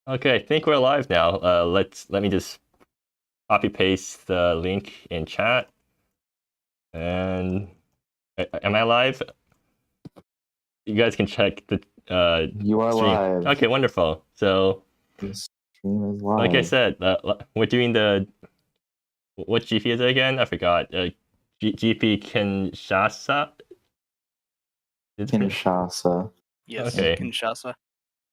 Okay, I think we're live now. Let me just copy paste the link in chat. And am I live? You guys can check the You are stream. live. Okay, wonderful. So, The stream is live. like I said, we're doing what GP is it again? I forgot. GP Kinshasa. Kinshasa. Yes, Okay. Kinshasa.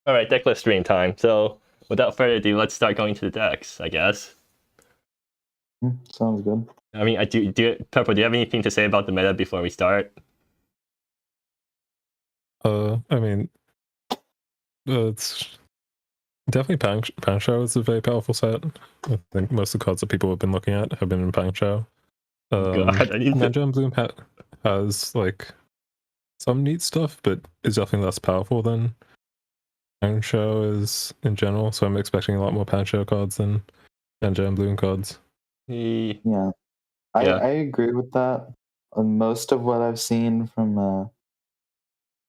All right, Decklist stream time. So, without further ado, let's start going to the decks, I guess. Sounds good. I mean, Purple, do you have anything to say about the meta before we start? I mean, it's definitely Pangshao is a very powerful set. I think most of the cards that people have been looking at have been in Pangshao. God, I need to... Ninja and Bloom has like some neat stuff, but is definitely less powerful than Pangshao is in general. So I'm expecting a lot more Pangshao cards than Ninja and Bloom cards. Yeah. I agree with that. Most of what I've seen from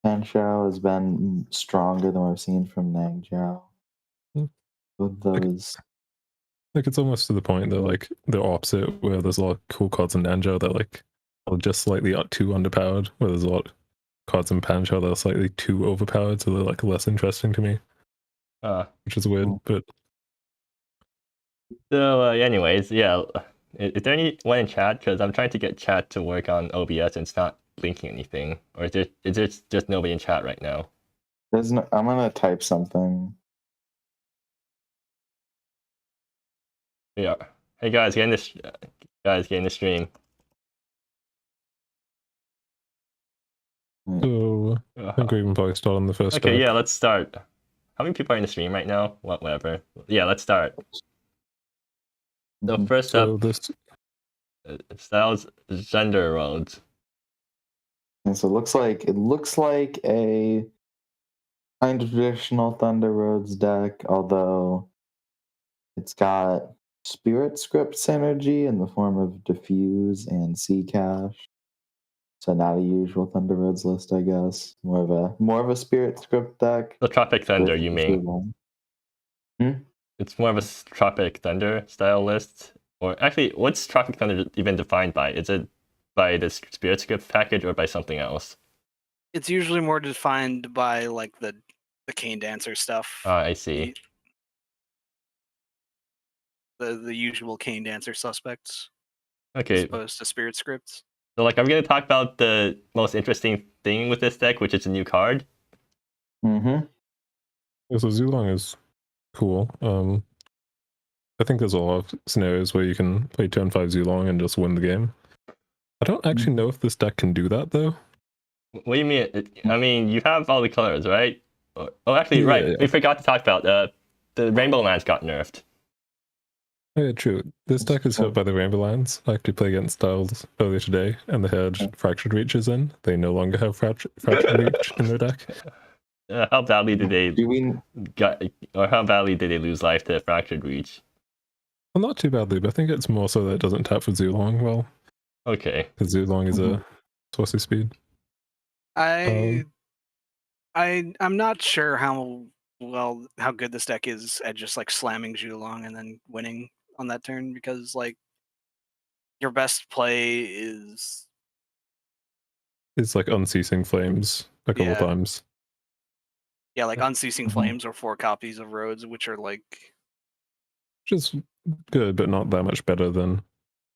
Pangshao has been stronger than what I've seen from Nangjiao. With those. Like it's almost to the point that like the opposite, where there's a lot of cool cards in Nangjiao that like are just slightly too underpowered, where there's a lot of cards in Pangshao that are slightly too overpowered, so they're like less interesting to me. Which is weird, but so anyways, yeah. Is there anyone in chat? Because I'm trying to get chat to work on OBS and it's not blinking anything. Or is there just nobody in chat right now? There's no. I'm gonna type something. Yeah. Hey guys, get in the stream. So I think we can probably start on the first. Okay, yeah, let's start. How many people are in the stream right now? Whatever. Yeah, let's start. So first up, Styles Gender Roads. And so it looks like a kind of traditional Thunder Roads deck, although it's got Spirit Script synergy in the form of Diffuse and Sea Cache. So not a usual Thunder Roads list, I guess. More of a Spirit Script deck. The Tropic Thunder, you mean? It's more of a Tropic Thunder style list. Or actually, what's Tropic Thunder even defined by? Is it by the Spirit Script package or by something else? It's usually more defined by like the Cane Dancer stuff. I see. The usual Cane Dancer suspects. Okay. As opposed to Spirit Scripts. So like, I'm going to talk about the most interesting thing with this deck, which is a new card. Yeah, so Zulong is cool. I think there's a lot of scenarios where you can play turn 5 Zulong and just win the game. I don't actually know if this deck can do that, though. What do you mean? I mean, you have all the colors, right? Oh, actually, right. Yeah. We forgot to talk about the Rainbow Lands got nerfed. Yeah, true. This deck is hurt by the Rainbow Lands. I actually played against Styles earlier today, and they had Fractured Reach is in. They no longer have Fractured Reach in their deck. How badly did they how badly did they lose life to Fractured Reach? Well, not too badly, but I think it's more so that it doesn't tap for Zulong well. Okay. Because Zulong is a sorcery speed. I'm not sure how good this deck is at just like slamming Zulong and then winning on that turn, because like your best play is it's like Unceasing Flames a couple times. Yeah, like Unceasing Flames or 4 copies of Roads, which are like just good, but not that much better than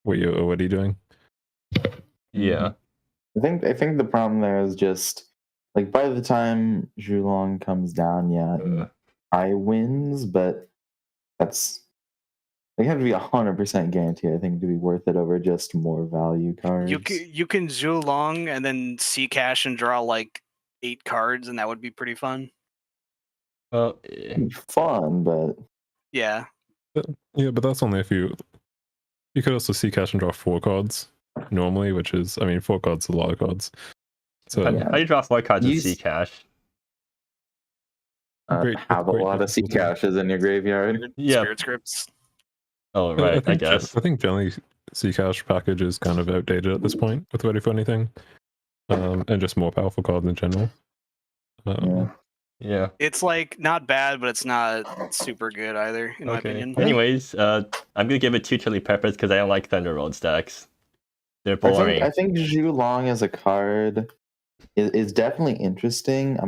what you're already doing. Yeah. I think the problem there is just like by the time Zulong comes down, I wins, but that's they have to be 100% guaranteed, I think, to be worth it over just more value cards. You can Zulong and then Sea Cache and draw like 8 cards, and that would be pretty fun. Well, fun, but yeah. Yeah, but that's only if you could also Sea Cache and draw 4 cards normally, which is, I mean, 4 cards is a lot of cards. So how do you draw 4 cards with Sea Cache? Have a lot of Sea Caches in your graveyard. Yeah. Spirit Scripts. Oh, right, I guess. I think generally Sea Cache package is kind of outdated at this point with Ready for Anything. And just more powerful cards in general. Yeah. It's like not bad, but it's not super good either, in my Okay. opinion. Anyways, I'm gonna give it 2 chili peppers because I don't like Thunder Road stacks. They're I boring. think Zhu Long as a card is definitely interesting.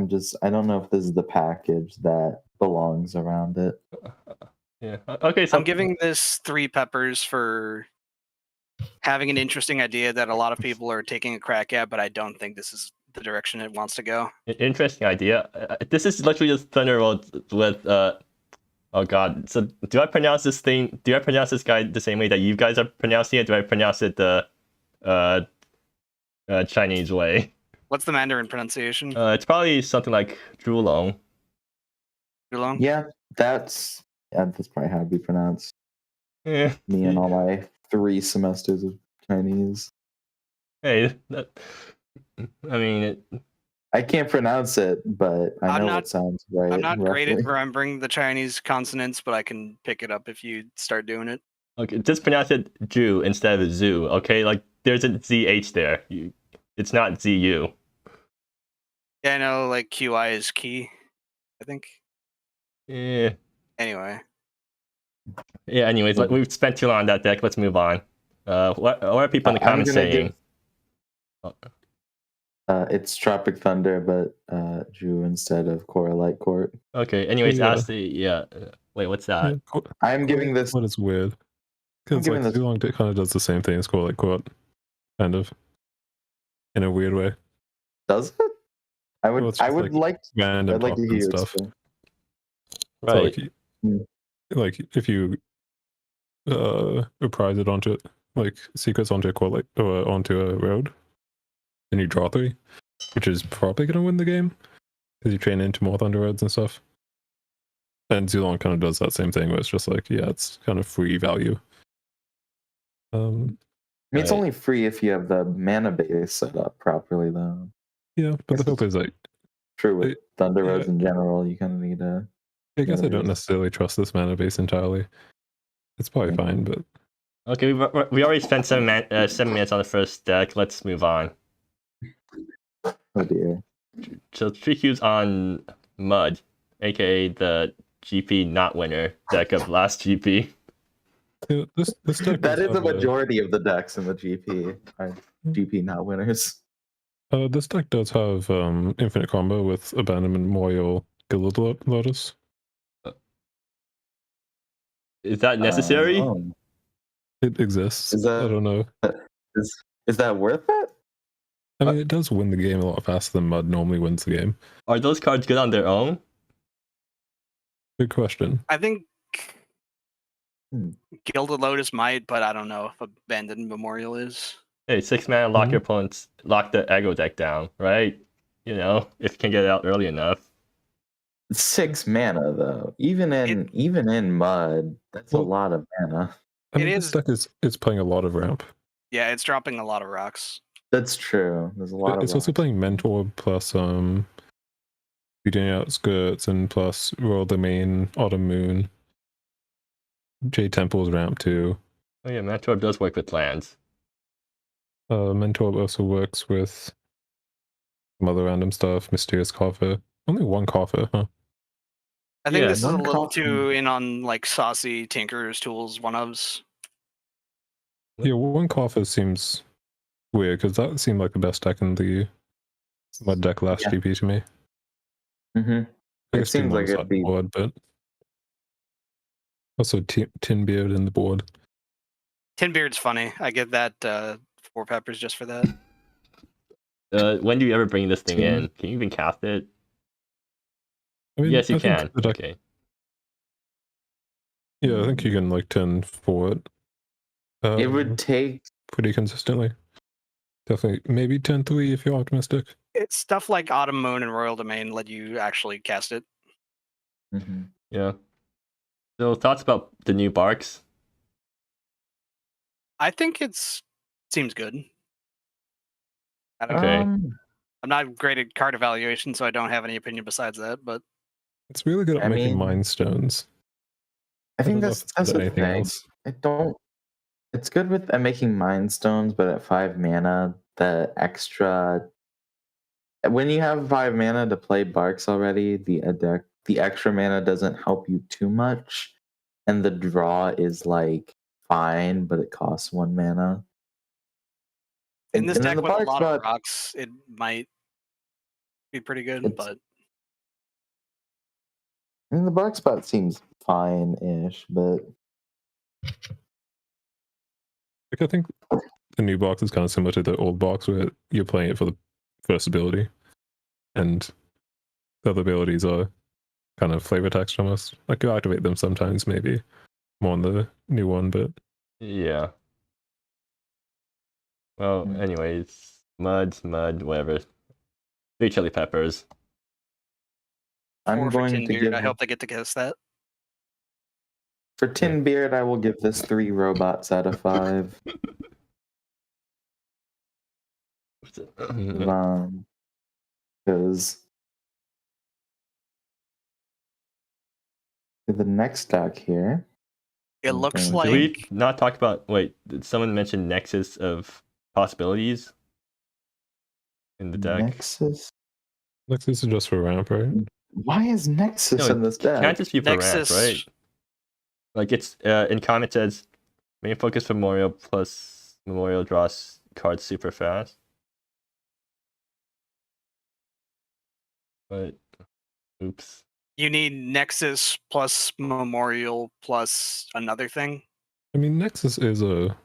I don't know if this is the package that belongs around it. Yeah. Okay. So I'm giving this 3 peppers for having an interesting idea that a lot of people are taking a crack at, but I don't think this is the direction it wants to go. interesting idea. This is literally just Thunder Road with Oh god. So do I pronounce this thing? Do I pronounce this guy the same way that you guys are pronouncing it? Do I pronounce it the Chinese way? What's the Mandarin pronunciation? It's probably something like Zhulong. Zhulong? Yeah, that's probably how it'd be pronounced. Yeah. Me and all my 3 semesters of Chinese. Hey, I mean, I can't pronounce it, but I know it sounds right. I'm not great at roughly. remembering the Chinese consonants, but I can pick it up if you start doing it. okay, just pronounce it Ju instead of Zoo. Okay, like there's a ZH there. It's not ZU. Yeah, I know, like QI is key, I think. Yeah. Anyway. Yeah. Anyways, we've spent too long on that deck. Let's move on. What are people in the comments saying? It's Tropic Thunder, but Drew instead of Light Court. Okay. Anyways, Yeah. Asti. Yeah. Wait, what's that? Yeah, I'm giving this. What is weird? Because like Zulong kind of does the same thing as Light Court, kind of, in a weird way. Does it? I would. Well, it's I just, would like, like. Random I'd like to drop and hear stuff. stuff. Right. So, like if you reprise it onto like secrets onto onto a road, then you draw 3, which is probably gonna win the game because you train into more Thunder Roads and stuff. And Zulong kind of does that same thing, where it's just like, yeah, it's kind of free value. I mean, it's Right. only free if you have the mana base set up properly, though. Yeah, but the hope is like, True with Thunder yeah. Roads in general, you kind of need a. I guess I don't base. necessarily trust this mana base entirely. It's probably fine, but Okay, we already spent 7 minutes on the first deck. Let's move on. Oh dear. So 3 Qs on Mud, aka the GP not winner deck of last GP. yeah, this deck That does is a have majority of the decks in the GP are GP not winners. This deck does have infinite combo with Abandonment, Memorial, Gilded Lotus. Is that necessary? Oh. It exists. Is that- I don't know. Is that worth it? I mean, it does win the game a lot faster than Mud normally wins the game. Are those cards good on their own? Good question. I think Hmm. Gilded Lotus might, but I don't know if Abandoned Memorial is. Hey, 6 mana, lock your opponents, lock the aggro deck down, right? You know, if you can get it out early enough. 6 mana though. Even in Mud, that's a Well, lot of mana. I mean, It this deck is playing a lot of ramp. Yeah, it's dropping a lot of rocks. That's true. There's a lot It's of also playing Mentor plus Beating Outskirts and plus Royal Domain, Autumn Moon, Jade Temple's ramp too. Oh yeah, Mantor does work with lands. Mentor also works with some other random stuff, Mysterious Coffer. Only 1 Coffer, huh? I think Yeah, this is a one little coffin. too in on like saucy Tinker's Tools one-ofs. Yeah, 1 Coffer seems weird because that seemed like the best deck in the Mud deck last Yeah. GP to me. Mm-hmm. I It guess seems like Beamlong's it'd on be. board, but also Tinbeard in the board. Tinbeard's funny. I give that 4 peppers just for that. When do you ever bring this thing Tin- in? Can you even cast it? I mean, Yes, you I think can. the deck- Okay. Yeah, I think you can like turn forward. It would take. Pretty consistently. Definitely, maybe turn 3 if you're optimistic. It's stuff like Autumn Moon and Royal Domain let you actually cast it. Mm-hmm. Yeah. So thoughts about the new Barks? I think seems good. I don't know. Okay. I'm not great at card evaluation, so I don't have any opinion besides that. But It's really good at I making mean- Mind Stones. I think don't know that's if it's good at the anything thing. else. I don't. It's good at making Mind Stones, but at 5 mana, the extra when you have 5 mana to play Barks already, the extra mana doesn't help you too much, and the draw is like fine, but it costs 1 mana. In this And then deck the with a Bark lot spot- of rocks, it might be pretty good, It's- but I mean, the Bark spot seems fine-ish, but Like, I think the new box is kind of similar to the old box where you're playing it for the first ability, and the other abilities are kind of flavor text almost. Like you activate them sometimes, maybe more on the new one, but Yeah. Well, Mm. anyways, mud, whatever. 3 chili peppers. I'm 4 for going Tin to Beard. give I hope they get to guess that. for Tin Beard. I will give this 3 robots out of 5. What's it? Because the next deck here. It I'm looks going to- Did we like not talk about? Wait, did someone mention Nexus of possibilities in the deck? Nexus. Nexus is just for ramp, right? Why is Nexus No, in this it deck? can't just be for Nexus. ramp, right? Like it's in comment says main focus Memorial plus Memorial draws cards super fast. But oops. You need Nexus plus Memorial plus another thing. I mean, Nexus is a.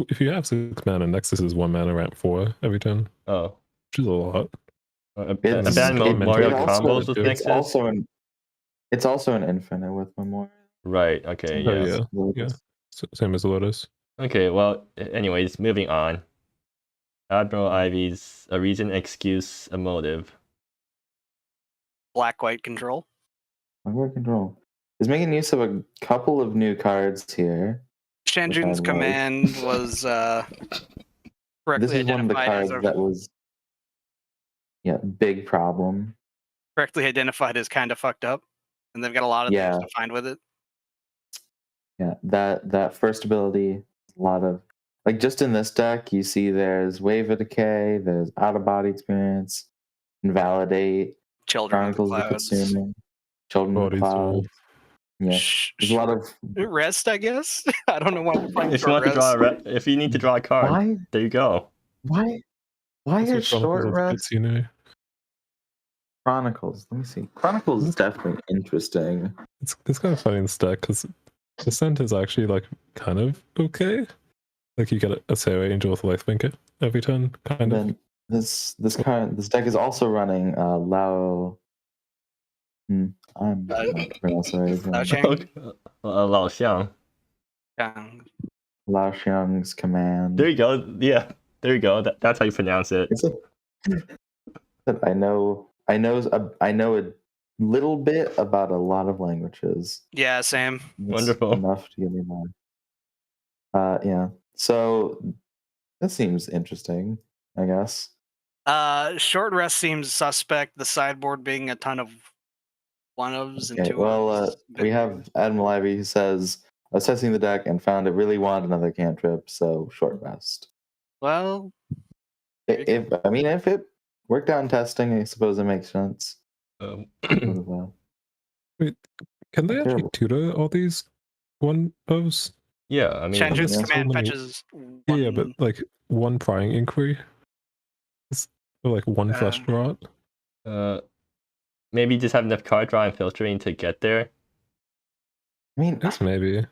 If you have 6 mana, Nexus is 1 mana ramp 4 every turn, Oh. which is a lot. It's- Abandoned it- Memorial it also- combos with it's Nexus? It's also an infinite with Memorial. Right, okay, Oh, yes. yeah. Same as Lotus. Okay, well, anyways, moving on. Admiral Ivy's a reason, excuse, a motive. Black-white control. Memorial Control is making use of a couple of new cards here. Shanjun's like. command was correctly This is one of the identified cards as that was, big problem. correctly identified as kind of fucked up, and they've got a lot of Yeah. things to find with it. Yeah, that first ability, a lot of like just in this deck, you see there's Wave of Decay, there's Out of Body Experience, Invalidate, Children of the Chronicles of the Clouds. Consuming, Children of the Body's Clouds. Yeah, there's a lot of Rest, I guess. I don't know why we're playing If you short want to draw rest. if you need to draw a card, why there you go. why That's what is short rest Chronicles? Let me see. Chronicles is definitely interesting. It's kind of funny in this deck because Descent is actually like kind of okay. Like you get a Sarah Angel with Lifelinker every turn, kind of. Then this deck is also running Lao. I'm not pronouncing it. Lao Chang. Lao Xiang. Lao Xiang's command. There you go. Yeah, there you go. That's how you pronounce it. I know a little bit about a lot of languages. Yeah, same. That's Wonderful. enough to get me by. Yeah. So that seems interesting, I guess. Short rest seems suspect. The sideboard being a ton of one-ofs and Okay, two-ofs. well, we have Admiral Ivy who says assessing the deck and found it really wanted another cantrip, so short rest. Well, there you If it worked out in testing, I suppose it makes sense. Wait, can they actually Terrible. tutor all these one-ofs? Yeah, I mean, Shanjun's yeah. command So many- fetches Yeah, but like one prying inquiry? Or like one flesh draw? maybe just have enough card draw and filtering to get there. I mean, Yes, maybe.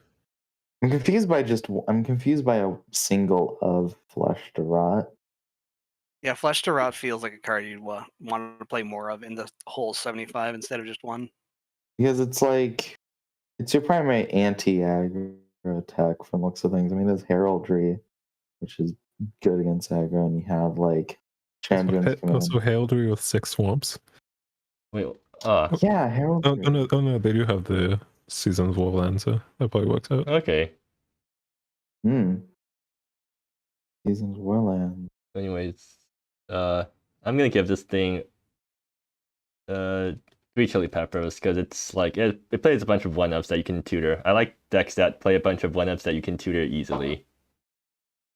I'm confused by a single of Flesh to Rot. Yeah, Flesh to Rot feels like a card you'd want to play more of in the whole 75 instead of just one. Because it's like it's your primary anti-aggro attack from looks of things. I mean, there's Heraldry, which is good against aggro, and you have like Shanjun's command. Also, Heraldry with 6 swamps. Wait, Yeah, Heraldry. Oh no, they do have the Season's Warland, so that probably works out. okay. Seasons Warland. Anyways, I'm gonna give this thing 3 chili peppers because it's like it plays a bunch of 1-ups that you can tutor. I like decks that play a bunch of 1-ups that you can tutor easily.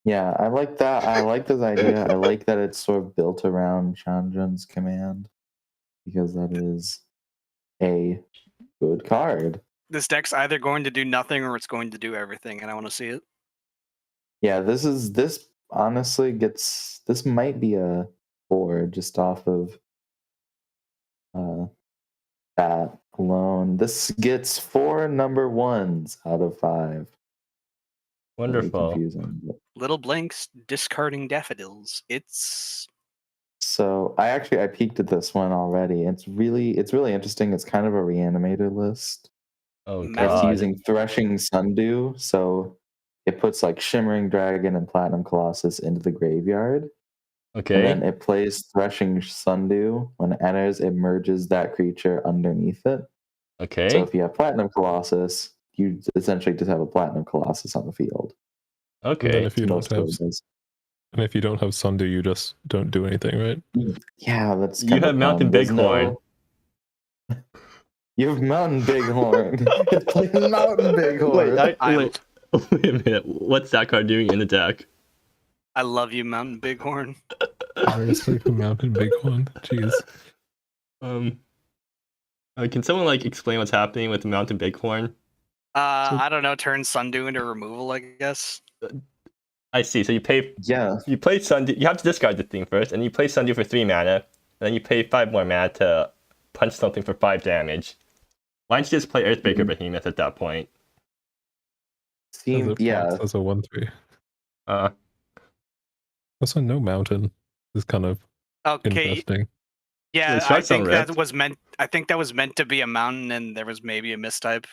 Yeah, I like that. I like this idea. I like that it's sort of built around Chandran's command because that is a good card. This deck's either going to do nothing or it's going to do everything, and I want to see it. Yeah, this honestly this might be a 4 just off of that alone. This gets 4 number 1s out of 5. Very Wonderful. confusing. But... Little blanks discarding daffodils. It's So I peeked at this one already. It's really interesting. It's kind of a reanimator list. Oh It's It's god. using Threshing Sundew, so it puts like Shimmering Dragon and Platinum Colossus into the graveyard. Okay. And then it plays Threshing Sundew. When it enters, it merges that creature underneath it. Okay. So if you have Platinum Colossus, you essentially just have a Platinum Colossus on the field. And then Okay. if you don't have, and if you don't have Sundew, you just don't do anything, right? Yeah, that's You kind of have a Mountain problem. There's Bighorn. You have Mountain Bighorn. It's playing Mountain Bighorn. Wait, wait. Wait a minute. What's that card doing in the deck? I love you, Mountain Bighorn. Seriously, for Mountain Bighorn? Jeez. Can someone like explain what's happening with the Mountain Bighorn? I don't know. Turn Sundew into removal, I guess. I see. So you play Sundew. You have to discard the thing first, and you play Sundew for 3 mana, and then you pay 5 more mana to punch something for 5 damage. Why don't you just play Earthbreaker Behemoth at that point? Yeah. As a 1/3. Uh, Also, no mountain is kind of Okay. interesting. Yeah, It's I Sharks on think Red. that was meant. I think that was meant to be a mountain, and there was maybe a mistype.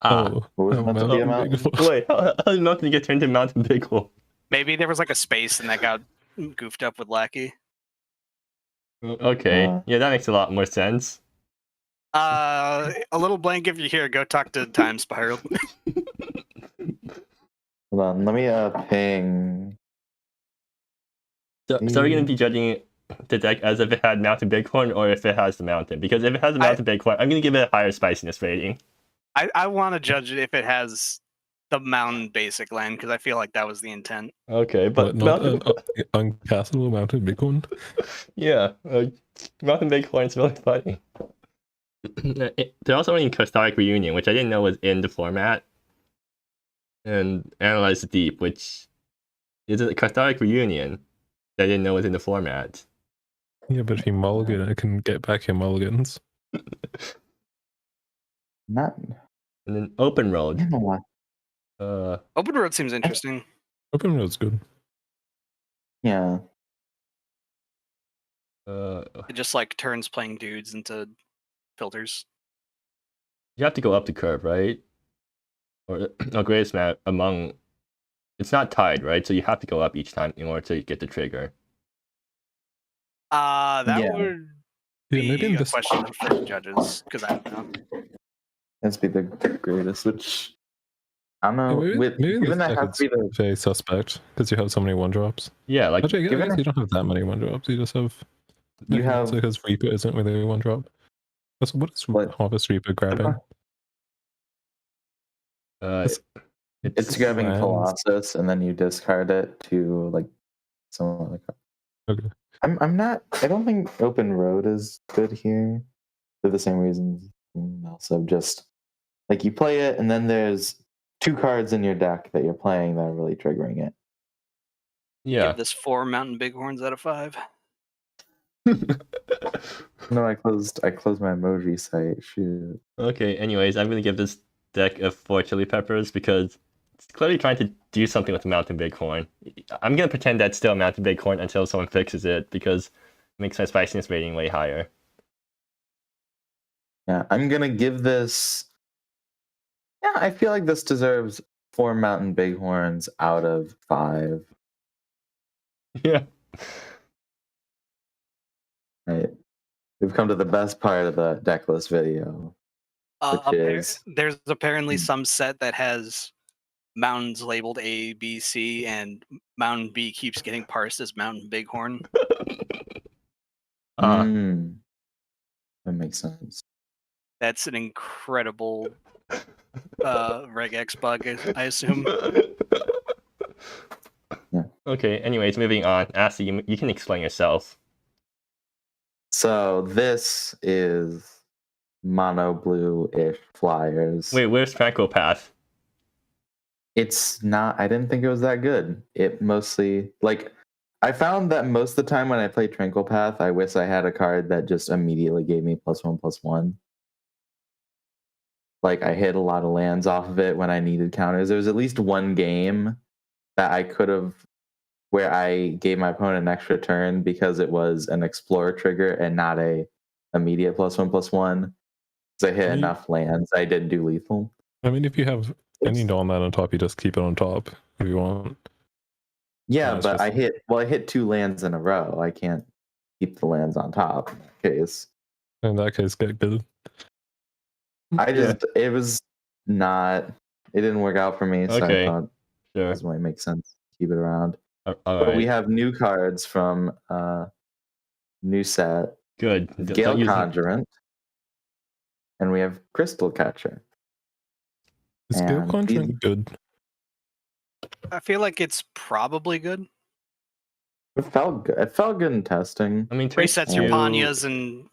What was meant to be a mountain? Wait, how did Mountain get turned into Mountain Bighorn? Maybe there was like a space, and that got goofed up with Lackey. Okay, yeah, that makes a lot more sense. A little blank if you're here. Go talk to Time Spiral. Hold on, let me ping. So are we going to be judging the deck as if it had Mountain Bighorn or if it has the mountain? Because if it has the Mountain Bighorn, I'm going to give it a higher spiciness rating. I want to judge it if it has the mountain basic land, because I feel like that was the intent. Okay, but not uncastable Mountain Bighorn. Yeah, Mountain Bighorn's really funny. They're also running Cathartic Reunion, which I didn't know was in the format, and Analyze the Deep, which is a Cathartic Reunion that I didn't know was in the format. Yeah, but if you mulligan, it can get back your mulligans. Not. And then Open Road. You know what? Open Road seems interesting. Open Road's good. Yeah. It just like turns playing dudes into filters. You have to go up the curve, right? Or greatest match among. It's not tied, right? So you have to go up each time in order to get the trigger. That would be maybe a question for the judges, because I don't know. Let's be the greatest, which I don't know. Yeah, maybe given this that deck has to be the is very suspect because you have so many 1-drops. Yeah, like Actually, I guess you don't have that many 1-drops. You just have. You have because Reaper isn't really a 1-drop. So what is Harvest Reaper grabbing? It's grabbing lands. Colossus, and then you discard it to like some other card. Okay. I'm not. I don't think Open Road is good here for the same reasons. Also, just like you play it, and then there's 2 cards in your deck that you're playing that are really triggering it. Yeah. Give this 4 Mountain Bighorns out of 5. No, I closed my emoji site. Shoot. Okay, anyways, I'm gonna give this deck a 4 chili peppers because it's clearly trying to do something with the Mountain Bighorn. I'm gonna pretend that's still a Mountain Bighorn until someone fixes it because it makes my spiciness rating way higher. Yeah, I'm gonna give this. Yeah, I feel like this deserves 4 Mountain Bighorns out of 5. Yeah. Right. We've come to the best part of the Decklist video. There's apparently some set that has mountains labeled A, B, C, and Mountain B keeps getting parsed as Mountain Bighorn. That makes sense. That's an incredible regex bug, I assume. Okay, anyways, moving on. Asti, you can explain yourself. So this is mono blue-ish flyers. Wait, where's Tranquil Path? It's not. I didn't think it was that good. It mostly like. I found that most of the time when I play Tranquil Path, I wish I had a card that just immediately gave me +1/+1. Like I hit a lot of lands off of it when I needed counters. There was at least one game that I could have where I gave my opponent an extra turn because it was an explorer trigger and not a immediate +1/+1. Because I hit enough lands, I did do lethal. I mean, if you have any non-land on top, you just keep it on top if you want. Yeah, it's but just- I hit 2 lands in a row. I can't keep the lands on top in that case. In that case, get good. It was not, it didn't work out for me, so Okay, I thought sure. this might make sense. Keep it around. All But we right, have new cards from new set. good. Gale Don't use- Conjurant. And we have Crystal Catcher. Is Gale And Conjurant good? I feel like it's probably good. It felt good. It felt good in testing. I mean, turn Resets your two- Panyas and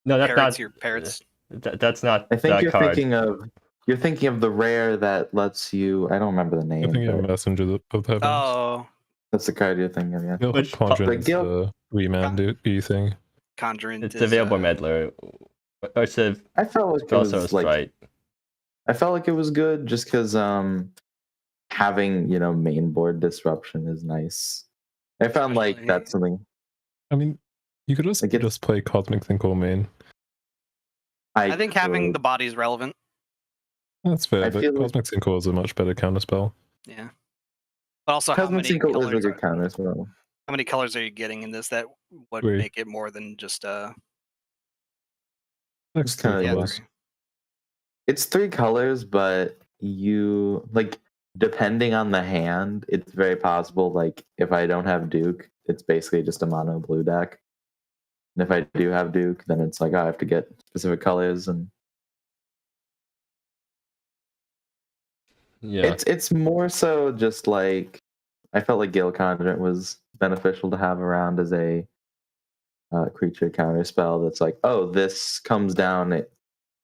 No, that's parrots not your parrots. That's not I think that you're card. thinking of the rare that lets you. I don't remember the I name. think you have But Messenger of the Heavens. Oh, that's the card you're thinking of. Yeah. Gale Which- Conjurant's Gale- the remand thing. Conjurant. It's is, a Veilborn Meddler, or it's a I felt like it Spellstorm was like Sprite. I felt like it was good just because having main board disruption is nice. I found like Especially- that's something I mean, you could just Like it's- just play Cosmic Sinkhole main. I think having could- the body is relevant. That's fair, I but feel like- Cosmic Sinkhole is a much better counterspell. Yeah. But also, how Cosmic many Sinkhole is a colors? good counter as well. How many colors are you getting in this that would Three. make it more than just Next kinda three yeah, colors. three. It's 3 colors, but you like depending on the hand, it's very possible. Like if I don't have Duke, it's basically just a mono blue deck. And if I do have Duke, then it's like I have to get specific colors, and Yeah. it's more so just like I felt like Gale Conjurant was beneficial to have around as a creature counter spell. That's like, oh, this comes down, it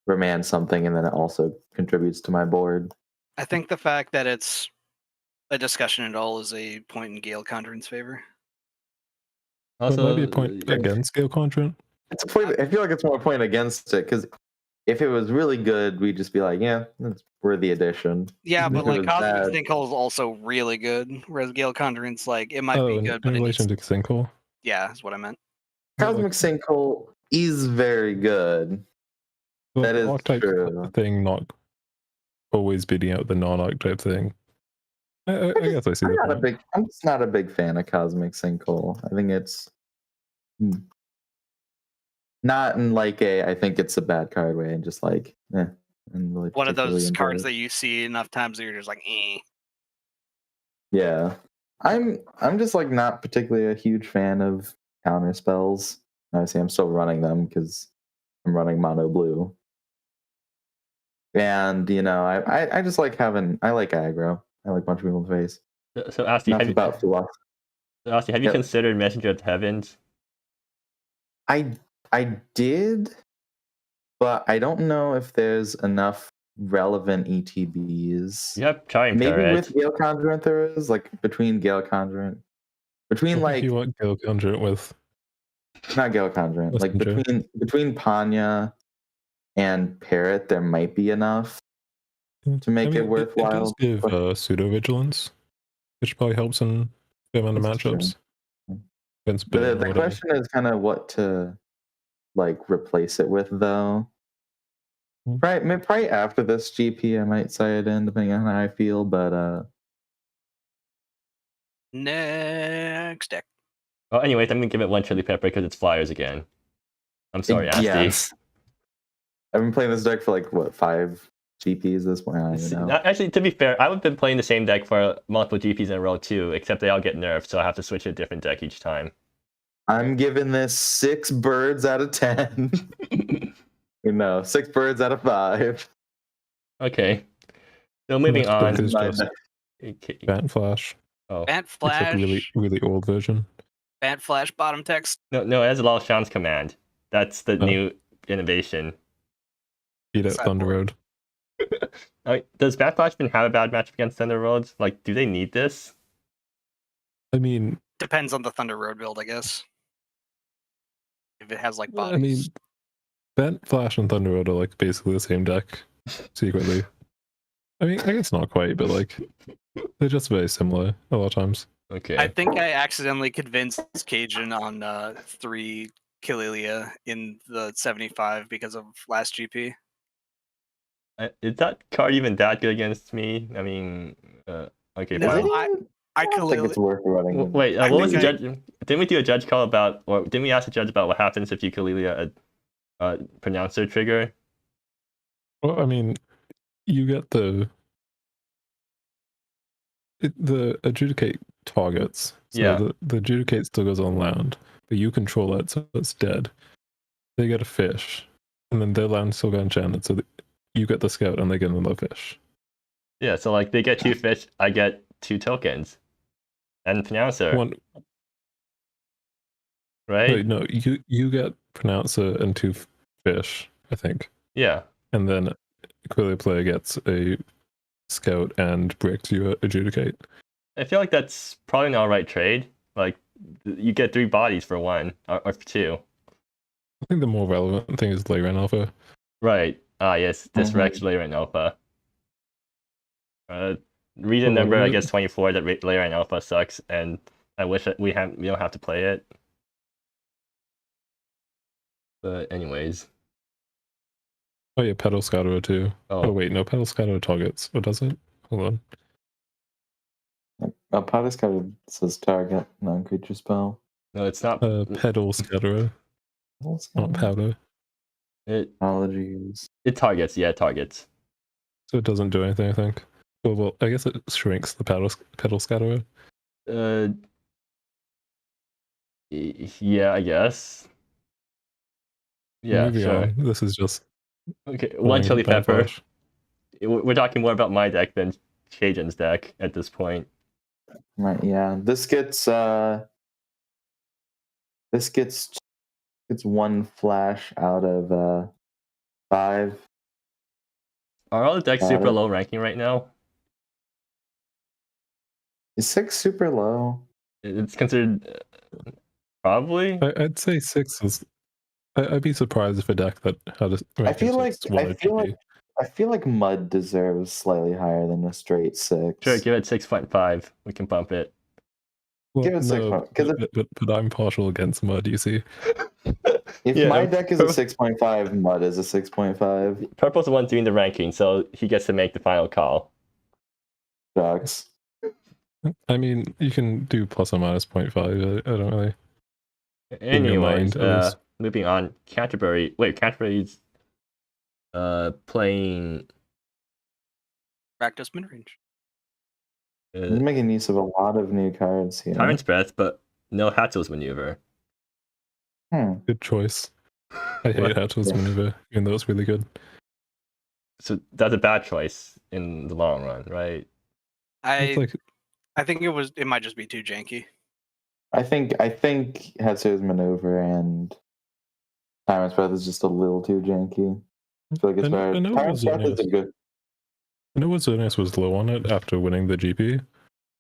remands something, and then it also contributes to my board. I think the fact that it's a discussion at all is a point in Gale Conjurant's favor. Also, Also, might be a point against Gale Conjurant. It's a point. I feel like it's more a point against it because if it was really good, we'd just be like, yeah, that's worthy addition. Yeah, If but it like was Cosmic bad- Sinkhole is also really good, whereas Gale Conjurant's like it might be in good, but it needs, relation to Sinkhole. yeah, is what I meant. Cosmic Sinkhole is very good. Well, that the is archetype true. thing not always beating out the non-archetype thing. I guess I see the point. I'm just not a big fan of Cosmic Sinkhole. I think it's not in like I think it's a bad card way, and just like, and really One of particularly those enjoy cards it. that you see enough times that you're just like, eh. Yeah, I'm just like not particularly a huge fan of counter spells. Obviously, I'm still running them because I'm running mono blue, and I just like I like aggro. I like punching people in the face. So Asti, Enough have about philosophy. you Yep. considered Messenger of the Heavens? I did, but I don't know if there's enough relevant ETBs. You have Charming Maybe Parrot. with Gale Conjurant there is, like between Gale Conjurant. Between What like do you want Gale Conjurant with? not Gale Conjurant, like Messenger. between Panya and Parrot, there might be enough to make it worthwhile. It does give but- pseudo vigilance, which probably helps in a fair amount of That's true. matchups. Against The, Bane or the whatever. question is kind of what to like replace it with, though. Hmm. Probably after this GP, I might say it in, depending on how I feel. But Next deck. Oh, anyways, I'm gonna give it one Chili Pepper because it's Flyers again. I'm sorry, Asti. yes. I've been playing this deck for like what 5 GPs at this point. I don't even know. Actually, to be fair, I've been playing the same deck for multiple GPs in a row too, except they all get nerfed, so I have to switch to a different deck each time. I'm giving this 6 birds out of 10. 6 birds out of 5. Okay. So moving Next deck on. is just Okay. Bat Flash. Oh Bant It's like Flash. a really old version. Bant Flash bottom text. no, it has a lot of chance command. That's the Oh. new innovation. Beat out Thunder Sideboard. Road. Does Bad Flash even have a bad matchup against Thunder Roads? Like, do they need this? I mean, Depends on the Thunder Road build, I guess. If it has like bodies. I mean, Bent Flash and Thunder Road are like basically the same deck secretly. I mean, I guess not quite, but like they're just very similar a lot of times. Okay. I think I accidentally convinced Cajun on 3 Kililia in the 75 because of last GP. Is that card even that good against me? I mean, okay, No, fine. I don't think it's Kililia. worth running. Wait, I what was the think judge? Didn't we do a judge call about, or didn't we ask the judge about what happens if you Kalilia a pronouncer trigger? Well, I mean, you get the adjudicate targets. So Yeah. the adjudicate still goes on land, but you control it, so it's dead. They get a fish, and then their land still got enchanted, so you get the scout and they get another fish. Yeah, so like they get 2 fish, I get 2 tokens. And pronouncer, One, right? wait, no, you get pronouncer and 2 fish, I think, Yeah. and then clearly player gets a scout and bricks you adjudicate. I feel like that's probably not a right trade. Like, you get 3 bodies for 1, or 2. I think the more relevant thing is Leyran Alpha. Right. Yes, this Mhm. Rex Layer and Alpha. Reason number, I guess 24, that Layer and Alpha sucks, and I wish that we don't have to play it. But anyways. Oh yeah, Pedal Scatterer too. Oh wait, no, Pedal Scatterer targets. What does it? Hold on. Powder Scatter says target non-creature spell. No, it's not. Pedal Scatterer, not powder. Apologies. It targets, yeah, it targets. So it doesn't do anything, I think. Well, I guess it shrinks the pedal Scatterer. Yeah, I guess. Yeah, Moving sure. on. This is just okay. 1 chili pepper. Flash. We're talking more about my deck than Cajun's deck at this point. Right, yeah. This gets 1 flash out of 5. Are all the decks Got super it. low ranking right now? Is 6 super low? It's considered probably. I'd say 6 is. I'd be surprised if a deck that had a ranking I feel like Mud deserves slightly higher than a straight 6. Sure, give it 6.5. We can bump it. Well, give it 6. no, but I'm partial against Mud, you see. If Yeah, my deck is a 6.5, Mud is a 6.5. Purple's the one doing the ranking, so he gets to make the final call. Sucks. I mean, you can do plus or minus 0.5. I don't really. Anyways, mind, moving on. Canterbury. Wait, Canterbury's playing Rakdos midrange. He's making use of a lot of new cards here. Tyrant's Breath, but no Hatzo's Maneuver. Good choice. I hate Hatcho's Maneuver, even though it's really good. So that's a bad choice in the long run, right? I think it might just be too janky. I think Hetsu's Maneuver and Tyrant's Breath is just a little too janky. I feel like it's better. Tyrant's Breath is a good. I know Xerneas was low on it after winning the GP,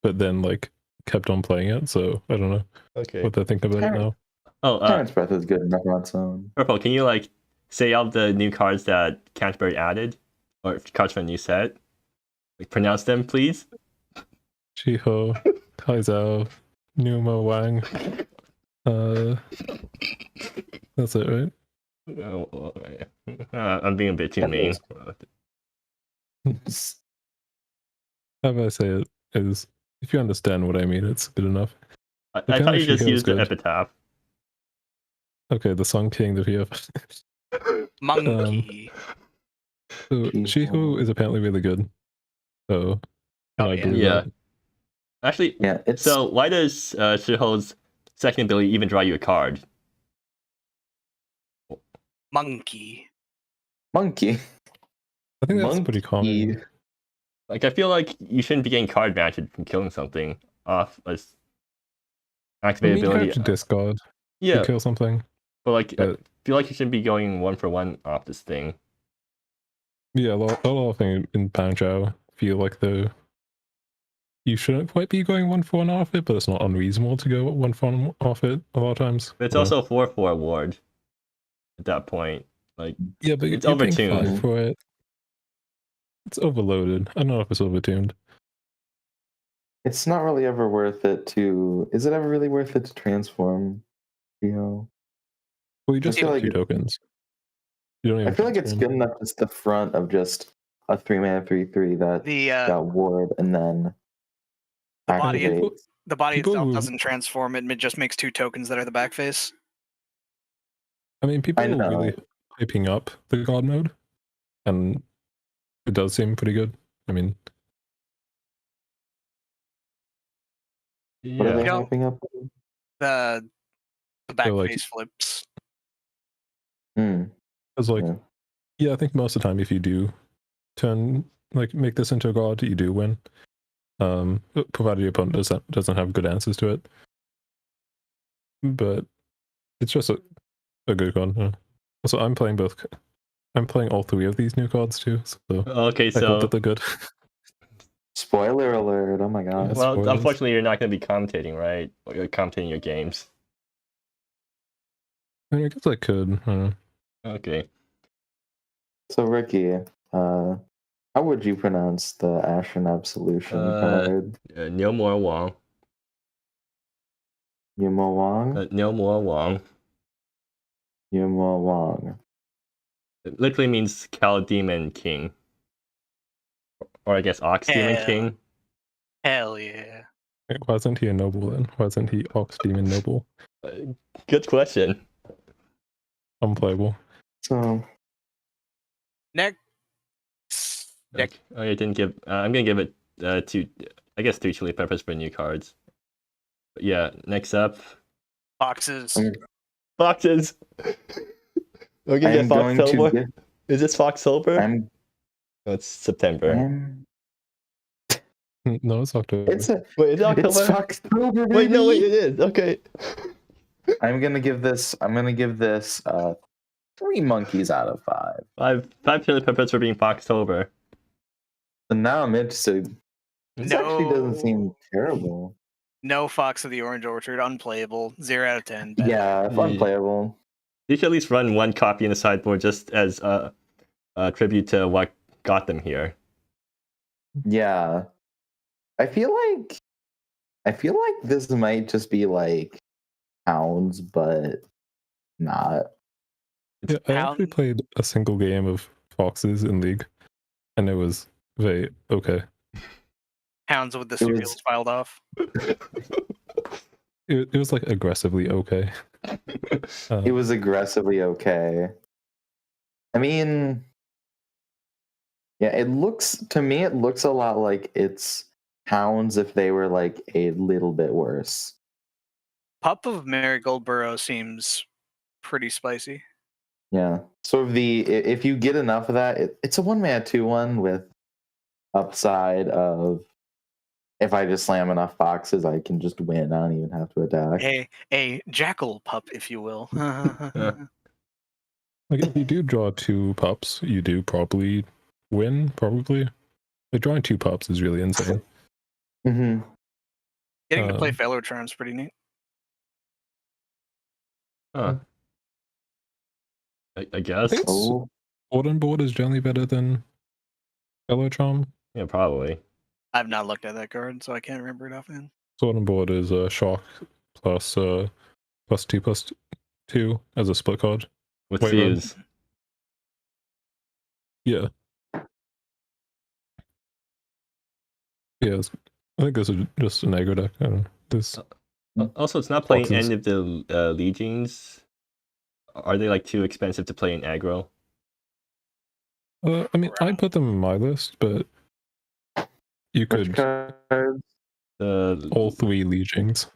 but then like kept on playing it, so I don't know what they think about it now. Oh, Tyrant's Breath is good enough on its own. Purple, can you like say all the new cards that Canterbury added, or cards from a new set? Like pronounce them, please. Shiho, Kaizao, Numa Wang. That's it, right? I'm being a bit too mean. How do I say it? Is if you understand what I mean, it's good enough. I thought you just used the epitaph. Okay, the Song King that we have. Monkey. So Shiho is apparently really good. So I believe that. Actually, yeah. So why does Shiho's second ability even draw you a card? Monkey. I think that's pretty common. Like I feel like you shouldn't be getting card advantage from killing something off a I activate mean, you ability. have to discard Yeah, to kill something. but like I but- feel like you should be going 1-for-1 off this thing. Yeah, a lot of things in Panchow feel like you shouldn't quite be going 1-for-1 off it, but it's not unreasonable to go 1-for-1 off it a lot of times. But it's also a 4-4 ward at that point. Like yeah, but it's you're paying overtuned. 5 for it. It's overloaded. I don't know if it's overtuned. It's not really ever worth it to. Is it ever really worth it to transform? You know, Well, you just feel got like 2 it- tokens. You don't even I feel like it's transform. good enough just the front of just a 3-mana 3/3 that The got ward and then The body- activates. the body people itself who- doesn't transform. It just makes 2 tokens that are the back face. I mean, people I are know. really hyping up the god mode, and it does seem pretty good. I mean, What are Yeah. they You know- hyping up? The back like- face flips. it's like, Yeah. yeah, I think most of the time if you do make this into a god, you do win. Provided your opponent doesn't have good answers to it. But it's just a good card. Yeah. Also, I'm playing all 3 of these new cards too, so Okay, I hope so that they're good. Spoiler alert! Oh my god. Yes. well, spoilers. unfortunately, you're not going to be commentating, right? Or you're commentating your games. I mean, I guess I could. I don't know. Okay. So Ricky, how would you pronounce the Ashen Absolution card? No more Wong. Yumo Wang? No more Wong. Yumo Wang. It literally means Cal Demon King. Or I guess Ox Demon Yeah. King. Hell yeah. Wait, why isn't he a noble then? Why isn't he Ox Demon Noble? Good question. Unplayable. So Next. Deck. Oh, I didn't give. I'm gonna give it 2. I guess 3 chili peppers for new cards. But yeah, next up, Boxes. boxes. We're gonna I'm get Fox going to Silver. get, Is this Fox Silver? I'm, No, it's September. No, it's October. it's a Wait, is it October? it's Foxtober, Wait, no, wait, baby! it is. Okay. I'm gonna give this 3 monkeys out of 5. 5 chili peppers for being Foxtober. So now I'm interested. This actually doesn't seem terrible. No Fox of the Orange Orchard. Unplayable. 0 out of 10. Bad. Yeah, fun playable. You should at least run 1 copy in the sideboard just as a tribute to what got them here. Yeah. I feel like this might just be like hounds, but not. Yeah, I actually played a single game of Foxes in League, and it was very okay. Hounds with the It cereals was- filed off. It was like aggressively okay. It was aggressively okay. I mean, yeah, it looks a lot like it's hounds if they were like a little bit worse. Pup of Marigold Burrow seems pretty spicy. Yeah. Sort of if you get enough of that, it's a 1-mana 2/1 with upside of if I just slam enough boxes, I can just win. I don't even have to attack. A jackal pup, if you will. Like if you do draw 2 pups, you do probably win. Probably, like drawing 2 pups is really insane. Mm-hmm. Getting to play Velotron's pretty neat. Huh. I guess. think it's- Oh, Board on board is generally better than Velotron. Yeah, probably. I've not looked at that card, so I can't remember it offhand. Sword on board is shock plus +2/+2 as a split card. With Wait, run. Fuse. Yeah. Yeah, I think this is just an aggro deck. I don't know. This Also, it's not playing Foxes. any of the Legions. Are they like too expensive to play in aggro? I mean, I put them in my list, but you which could cards? all 3 legions.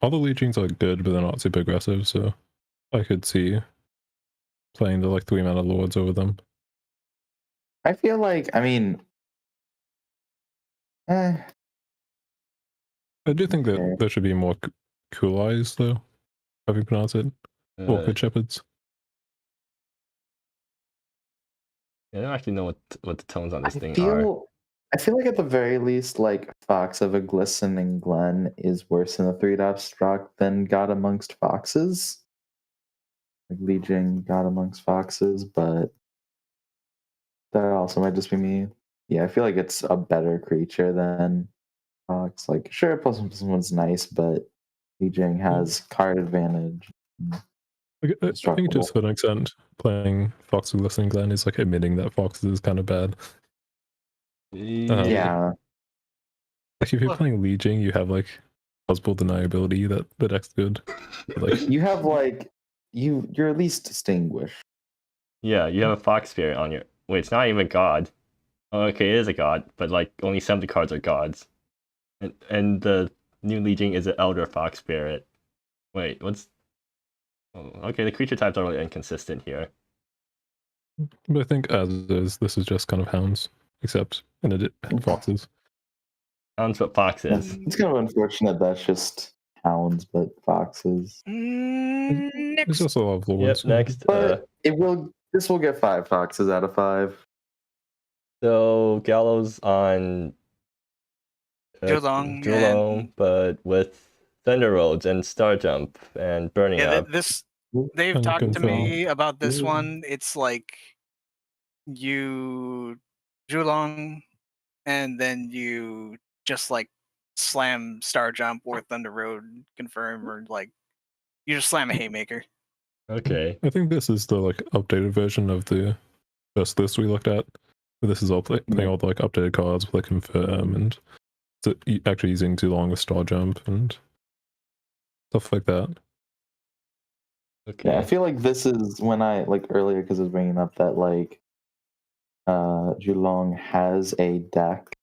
All the legions are good, but they're not super aggressive, so I could see playing the like 3-mana lords over them. I feel like, I mean, Eh, I do think Okay. that there should be more cool eyes, though. How do you pronounce it? Orchid shepherds. I don't actually know what the tones on this I thing are. feel like at the very least, like Fox of a Glistening Glen is worse in the 3-drop stock than God Amongst Foxes. Like Legion, God Amongst Foxes, but that also might just be me. Yeah, I feel like it's a better creature than Fox. Like, sure, +1/+1's nice, but Legion has card advantage. I think just to an extent, playing Fox with Listening Glen is like admitting that Fox is kind of bad. Yeah. Like if you're Look. playing Legion, you have like plausible deniability that the deck's good. But, like You have like you're at least distinguished. Yeah, you have a Fox Spirit on your. Wait, it's not even a god. Oh, okay, it is a god, but like only 70 cards are gods. And the new Legion is an Elder Fox Spirit. Wait, what's. Oh, okay, the creature types are really inconsistent here. But I think as is, this is just kind of hounds, except in a foxes. Sounds what Fox is. It's kind of unfortunate that's just hounds, but foxes. Next. There's just a lot of lords. Yep, next. But this will get 5 foxes out of 5. So Gallows on Julong Julong, and- but with Thunder Roads and Star Jump and Burning Yeah, Up. they've And talked to confirm. me about this one. It's like you Julong, and then you just like slam Star Jump or Thunder Road confirm, or like you just slam a Haymaker. Okay. I think this is the like updated version of the first list we looked at. This is all playing all the like updated cards with like confirm and actually using too long with Star Jump and stuff like that. Okay. Yeah, I feel like this is when I like earlier because I was bringing up that like Julong has a deck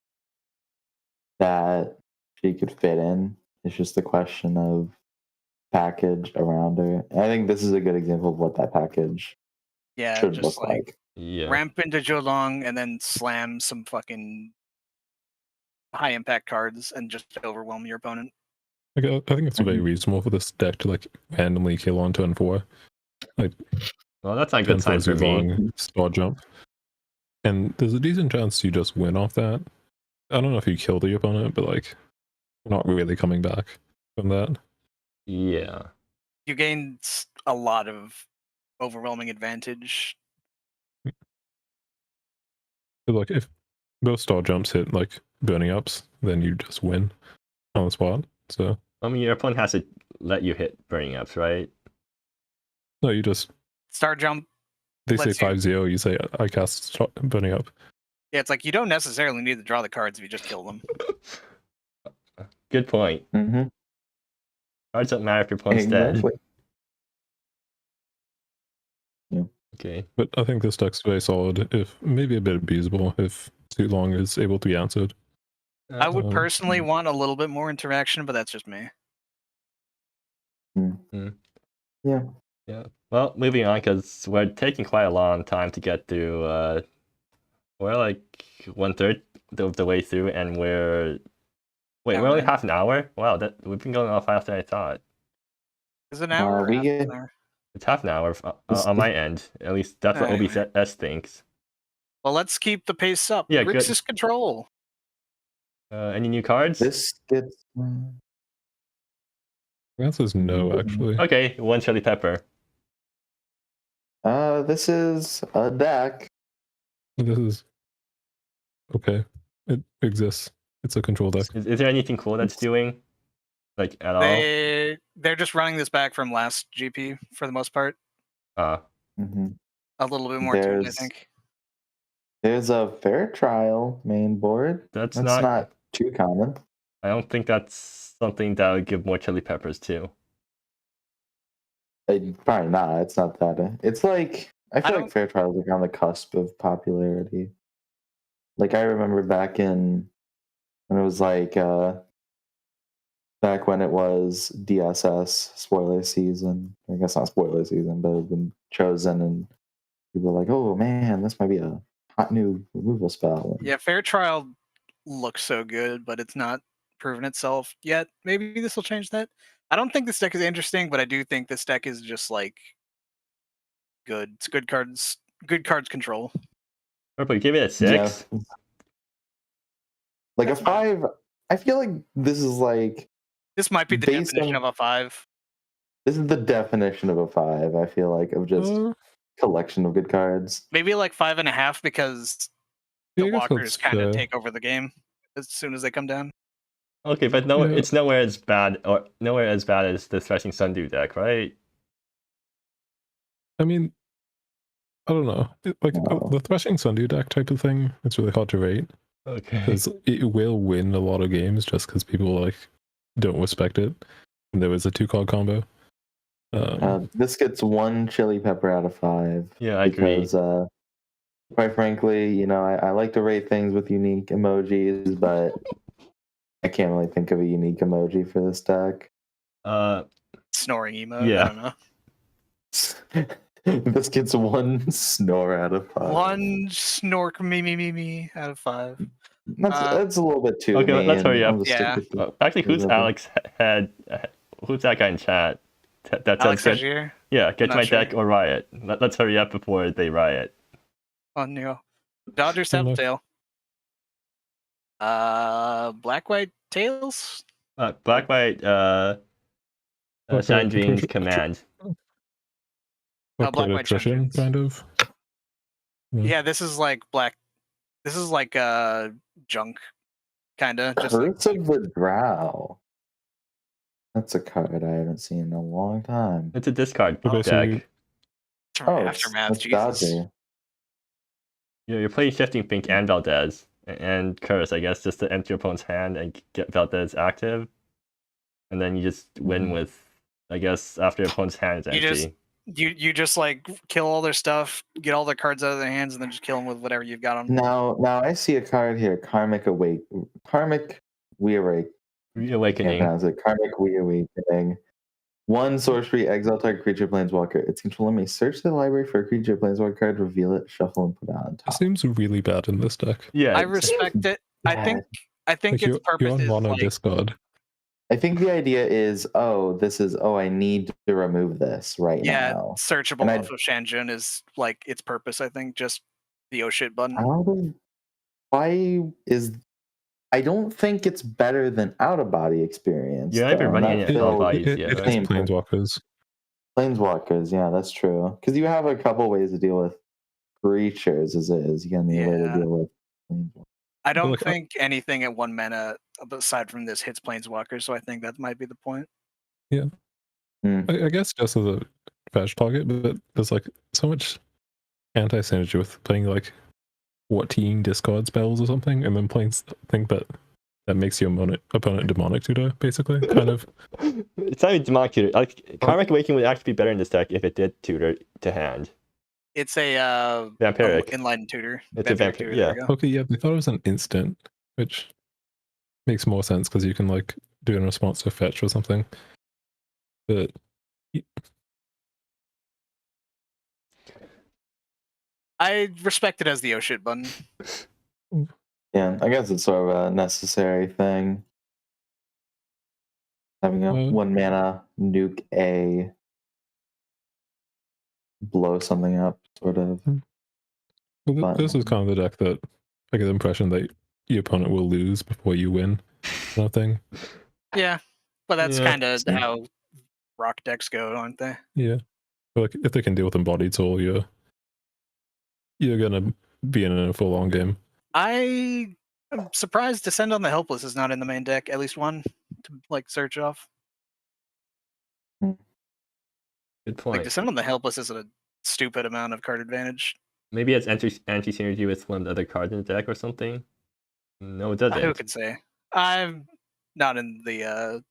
that she could fit in. It's just a question of package around her. And I think this is a good example of what that package Yeah, should just look like like. Yeah. ramp into Julong and then slam some fucking high impact cards and just overwhelm your opponent. Like, I think it's very reasonable for this deck to like randomly kill on turn 4. Like, Well, that's not a turn good 4 sign for me. Zulong, Star Jump. And there's a decent chance you just win off that. I don't know if you kill the opponent, but like, you're not really coming back from that. Yeah. You gain a lot of overwhelming advantage. But like, if both Star Jumps hit like Burning Ups, then you just win on the spot. So I mean, your opponent has to let you hit Burning Ups, right? no, you just Star Jump. they say lets you- 5-0, you say I cast Burning Up. Yeah, it's like you don't necessarily need to draw the cards if you just kill them. Good point. Mm-hmm. Cards don't matter if your opponent's dead. Exactly. Okay. But I think this deck's very solid, if maybe a bit abusable if too long is able to be answered. I would Um, personally want a little bit more interaction, but that's just me. Yeah. Yeah. Well, moving on, because we're taking quite a long time to get through. We're like 1/3 of the way through, and we're we're only half an hour. Wow, that we've been going on faster than I thought. Is it an hour? or we half get- an hour? It's half an hour on my end. At least that's what Anyway. OBS thinks. Well, let's keep the pace up. Yeah, good. Grixis control. Any new cards? This gets The answer is no, actually. Okay, one chili pepper. this is a deck. This is okay. It exists. It's a control deck. Is there anything cool that's doing? Like at all? They're just running this back from last GP for the most part. Mm-hmm. A little bit more to it, I There's- think. There's a fair trial main board. That's That's not. not too common. I don't think that's something that would give more chili peppers to. Probably not. It's not that. It's like I feel don't- like fair trials are on the cusp of popularity. Like I remember back in when it was like back when it was DSS spoiler season. I guess not spoiler season, but it had been chosen, and people were like, "Oh man, this might be a hot new removal spell." Yeah, fair trial look so good, but it's not proven itself yet. Maybe this will change that. I don't think this deck is interesting, but I do think this deck is just like good. It's good cards control. Purple, you give it a 6? Yeah. Like a 5. I feel like this is like This might be the Based definition on- of a 5. this is the definition of a 5. I feel like of just collection of good cards. Maybe like 5.5 because Yeah, the I guess walkers that's kind of fair. take over the game as soon as they come down. Okay, but no, Yeah. it's nowhere as bad as the Threshing Sundew deck, right? I mean, I don't know. No. The Threshing Sundew deck type of thing, it's really hard to rate Okay. because it will win a lot of games just because people like don't respect it. And there was a 2-card combo. This gets 1 chili pepper out of 5. Yeah, I agree. Because, quite frankly, you know, I like to rate things with unique emojis, but I can't really think of a unique emoji for this deck. Snoring emote. Yeah. I don't know. This gets 1 snore out of 5. 1 snork me out of 5. That's a little bit too. Okay, let's hurry up. Yeah. Actually, who's Alex had? Who's that guy in chat? That Alex says, Regier. yeah, get Not my sure. deck or riot. Let's hurry up before they riot. Oh no. Dodger Fair enough. Sabotail. Black White Tails? Black White, Shine Dreams Command. Oh, Black White Attrition, Champions. kind of. Yeah, this is like junk, kinda. Just like, Curse of the Drow. That's a card I haven't seen in a long time. It's a discard So basically- deck. Aftermath, that's Jesus. dodgy. You're playing Shifting Pink and Valdez and Curse, I guess, just to empty your opponent's hand and get Valdez active, and then you just win with, I guess, after your opponent's hand is empty. You just like kill all their stuff, get all their cards out of their hands, and then just kill them with whatever you've got on. Now I see a card here. Karmic Reawakening. Reawakening. Karmic Reawakening. 1 sorcery, exile target creature planeswalker. Its controller may search the library for a creature planeswalker card, reveal it, shuffle, and put it on It top. seems really bad in this deck. Yeah, I respect it. I think Like its you're purpose on is mono like, discard. I think the idea is, I need to remove this right now. searchable And off of Shanjun is like its purpose. I think just the oh shit button. I don't think it's better than Out of Body Experience. you're not even though, running and it that all feels- bodies It yet, is right? Same. Planeswalkers. Planeswalkers, yeah, that's true. Because you have a couple ways to deal with creatures as is. You got a way to Yeah. deal with planeswalkers. I don't like, think anything at 1 mana aside from this hits Planeswalker, so I think that might be the point. I guess just as a fetch target, but there's like so much anti-synergy with playing like 14 discard spells or something, and then playing something that makes your opponent demonic tutor, basically, kind of. It's not even demonic tutor. Like Karmic Awakening would actually be better in this deck if it did tutor to hand. It's a Vampiric. Enlightened Tutor. It's a Vampiric vampire. Tutor, Yeah. there we go. Okay, yeah, they thought it was an instant, which makes more sense because you can like do it in response to a fetch or something. But I respect it as the oh shit button. Yeah, I guess it's sort of a necessary thing. Having a 1 mana nuke a blow something up, sort of. this is kind of the deck that I get the impression that your opponent will lose before you win, kind of thing. Yeah, but that's Yeah. kind of how rock decks go, aren't they? Yeah, but like if they can deal with embodied soul, you're gonna be in a full-on game. I'm surprised Descend on the Helpless is not in the main deck. At least one to like search off. Good Like point. Descend on the Helpless is a stupid amount of card advantage. Maybe it's anti-synergy with one of the other cards in the deck or something. No, it doesn't. Who can say? I'm not in the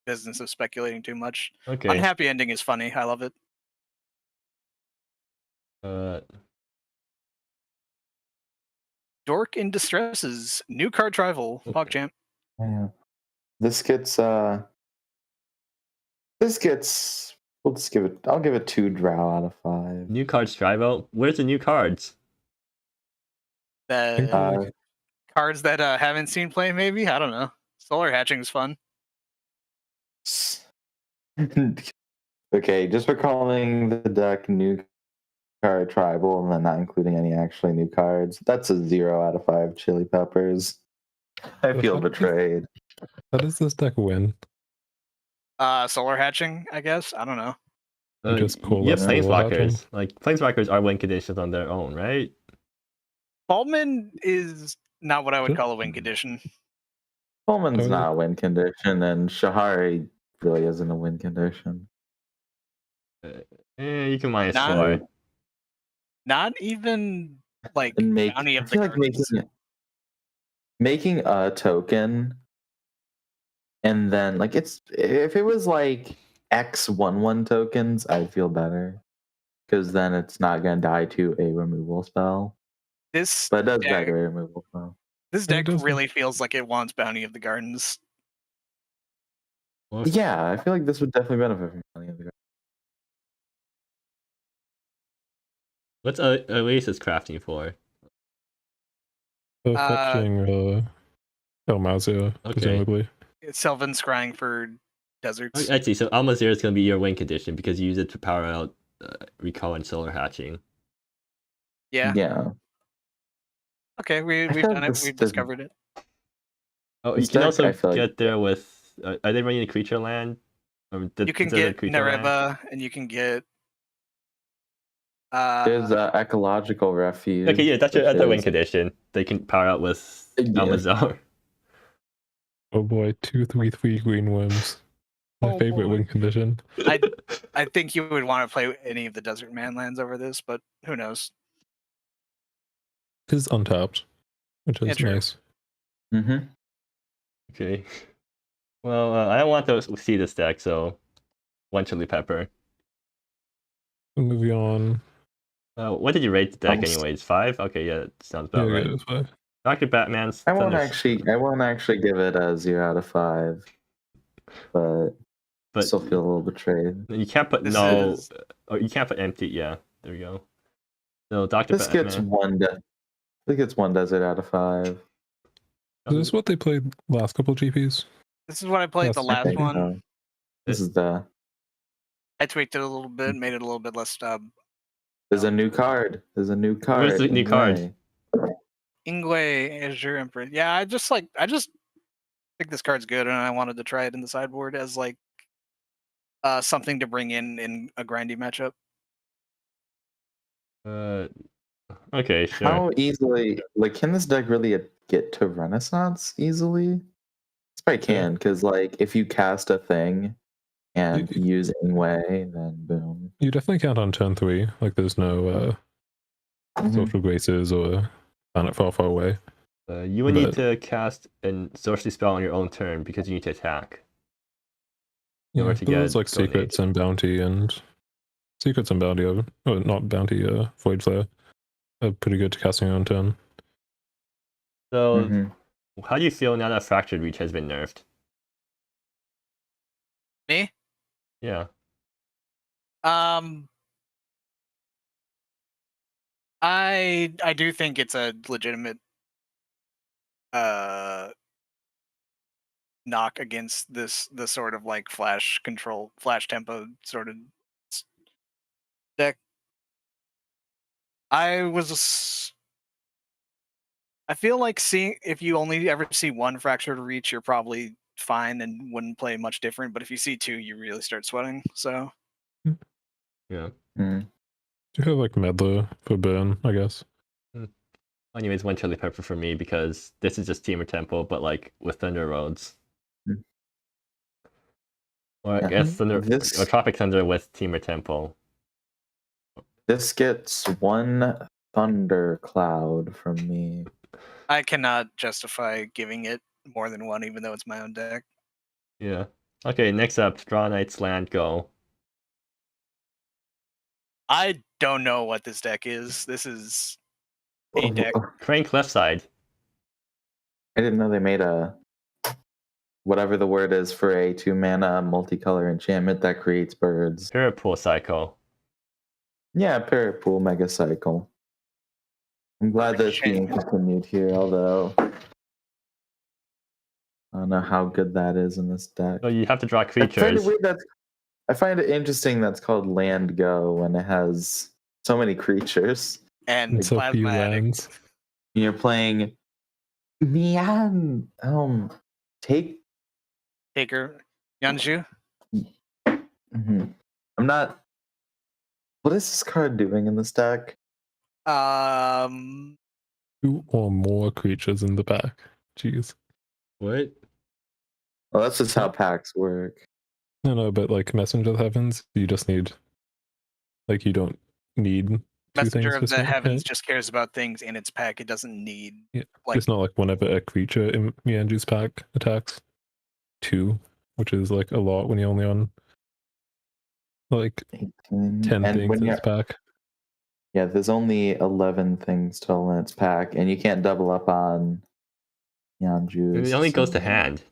business of speculating too much. Okay. Unhappy Ending is funny. I love it. Dork in Distresses. New card trival. PogChamp. Yeah. This gets I'll give it 2 drow out of 5. New cards, Strivo. Where's the new cards? The cards that haven't seen play, maybe? I don't know. Solar Hatching is fun. Okay, just for calling the deck new card tribal and then not including any actually new cards, that's a 0 out of 5 chili peppers. I But feel how does- betrayed. How does this deck win? Solar Hatching, I guess. I don't know. You just call you have it Solar Hatching? planeswalkers. Like planeswalkers are win conditions on their own, right? Baldman is not what I would Sure. call a win condition. Pullman's Oh, not a win condition, and Shahari really isn't a win condition. You can minus Not- 4. Not even like And Bounty I of the feel like Gardens. making a token and then like it's if it was like X11 tokens, I'd feel better. Because then it's not gonna die to a removal spell. This But it does deck, die to a removal spell. this It deck doesn't. really feels like it wants Bounty of the Gardens. Well, Yeah, I feel like this would definitely benefit from Bounty of the Garden. what's Oasis crafting for? Fetching Elmazia, Okay. presumably. It's Sylvan Scrying for deserts. I see. So Almazir is going to be your win condition because you use it to power out Recall and Solar Hatching. Yeah. Yeah. Okay, we've feel like done it. this We've doesn't- discovered it. Oh, you This can deck, also I feel like- get there with. Are they running a creature land? You can get Nareva, and you can get. There's ecological refuge. Okay, yeah, that's which a win is- condition. They can power out with Yeah. Almazar. Oh boy, 2/3/3 green worms. My Oh favorite boy. win condition. I think you would want to play any of the Desert Man lands over this, but who knows? It is untapped, which Yeah, is true. nice. Mhm. Okay. Well, I don't want to see this deck, so one chili pepper. Moving on. What did you rate the deck, I'm s- anyways? 5? Okay, yeah, that sounds Yeah, about right. yeah, it's 5. Dr. Batman's. I won't Thunder- actually give it a 0 out of 5. But But still feel a little betrayed. you can't put This no. is- Or you can't put empty. Yeah, there we go. So Dr. This Batman. gets one I think it's 1 desert out of 5. Is this what they played last couple GPs? This is what I played Yes, the I last think one. so. This is I tweaked it a little bit, made it a little bit less there's a new card. There's a new card. Where's the new card? Anyway. Ingwe Azure Emperor. Yeah, I just think this card's good, and I wanted to try it in the sideboard as like something to bring in a grindy matchup. Okay, sure. How easily can this deck really get to Renaissance easily? It's probably can, because like if you cast a thing and use Ingwe, then boom. You definitely can't on turn 3. Like, there's no social graces or planet far, far away. You would need But- to cast a sorcery spell on your own turn because you need to attack. In Yeah, order to but there's get like secrets and bounty and or not bounty. Void Flare are pretty good to casting your own turn. So, Mhm. how do you feel now that Fractured Reach has been nerfed? Me? Yeah. I do think it's a legitimate knock against the sort of like flash tempo sort of deck. I feel like if you only ever see one Fractured Reach, you're probably fine and wouldn't play much different. But if you see 2, you really start sweating. So Yeah. Mhm. Do you have like Meddler for burn, I guess? Anyways, one chili pepper for me because this is just Teamer Temple, but like with Thunder Roads. Mm. Or I Yeah. guess Thunder This- or Tropic Thunder with Teamer Temple. This gets 1 thunder cloud from me. I cannot justify giving it more than 1, even though it's my own deck. Yeah. Okay, next up, Draw Knight's Land, go. I don't know what this deck is. This is a deck. Crank left side. I didn't know they made a whatever the word is for a 2-mana multicolor enchantment that creates birds. Parapool Cycle. Yeah, Parapool Mega Cycle. I'm glad that it's being continued here, although I don't know how good that is in this deck. So you have to draw I find it creatures. weird I find it interesting that's called Land Go when it has so many creatures. And And so few plasmatic. lands. You're playing Mian. Take. Taker. Yanju. Mhm. I'm not. What is this card doing in this deck? 2 or more creatures in the back. Jeez. What? Well, that's just how packs work. No, but like Messenger of the Heavens, you just need, like, you don't need 2 Messenger things of for the single Heavens hit. just cares about things in its pack. It doesn't need Yeah. like It's not like whenever a creature in Mianju's pack attacks 2, which is like a lot when you're only on like 18. 10 And things when in you're its pack. yeah, there's only 11 things total in its pack, and you can't double up on Yanju's. It only goes to hand.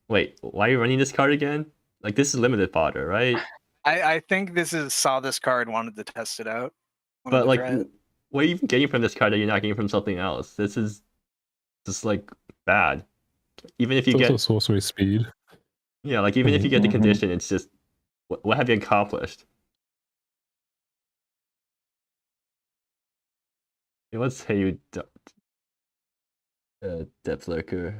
Wait, why are you running this card again? Like, this is limited fodder, right? I think this is saw this card, wanted to test it out. wanted But to like, try it. what are you even getting from this card that you're not getting from something else? This is just like bad. Even if you It's get, also sorcery speed. yeah, like even if you get the Mhm. condition, it's just what have you accomplished? Okay, let's say you Depth Lurker.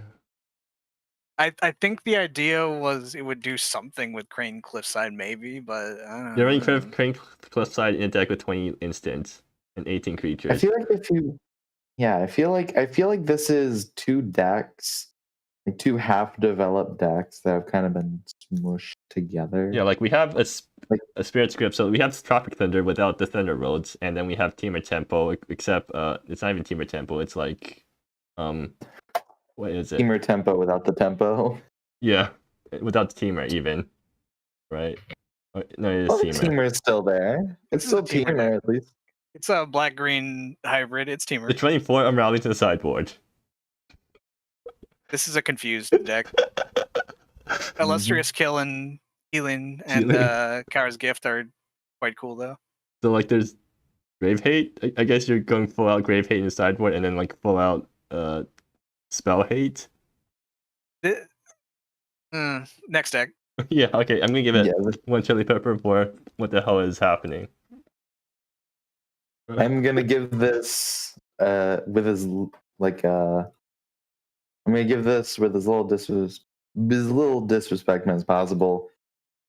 I think the idea was it would do something with Crane Cliffside, maybe, but I don't You're running know. Crane Cliffside in a deck with 20 instants and 18 I creatures. feel like I feel like this is 2 decks, like 2 half-developed decks that have kind of been smushed together. Yeah, like we have a Spirit Script, so we have Tropic Thunder without the Thunder Roads, and then we have Teamer Tempo, except it's not even Teamer Tempo, it's like what is it? Teamer Tempo without the tempo. Yeah, without the Teamer even, right? No, it is Well, the Teamer. Teamer is still there. It's This is still a Teamer Teamer deck. at least. It's a black-green hybrid. It's Teamer. It's running 4 Unraveling to the sideboard. This is a confused deck. Illustrious Kill and Healing and Kara's Gift are quite cool, though. So like there's Grave Hate. I guess you're going full out Grave Hate in the sideboard and then like full out Spell Hate. Next deck. Yeah, okay, I'm gonna give it Yeah, 1 chili pepper for what the hell is happening. I'm gonna give this with as like I'm gonna give this with as little disrespect as possible.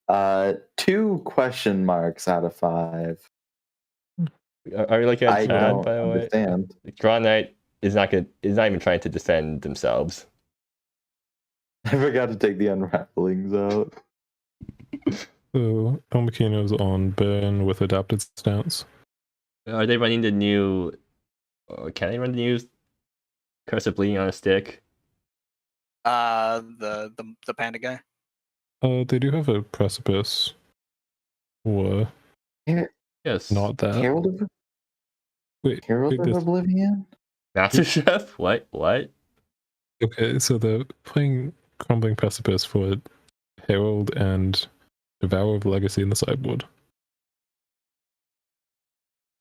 2 question marks out of 5. Are you looking at I chat, don't by the way? understand. Draw Knight is not even trying to defend themselves. I forgot to take the unravelings out. So Elmakino's on burn with adapted stance. Are they running the new can they run the new Curse of Bleeding on a Stick? The panda guy. They do have a precipice. Or Yes. not that. Herald of Wait, Oblivion? Master Chef? What? Okay, so they're playing Crumbling Precipice for Herald and Devourer of Legacy in the sideboard.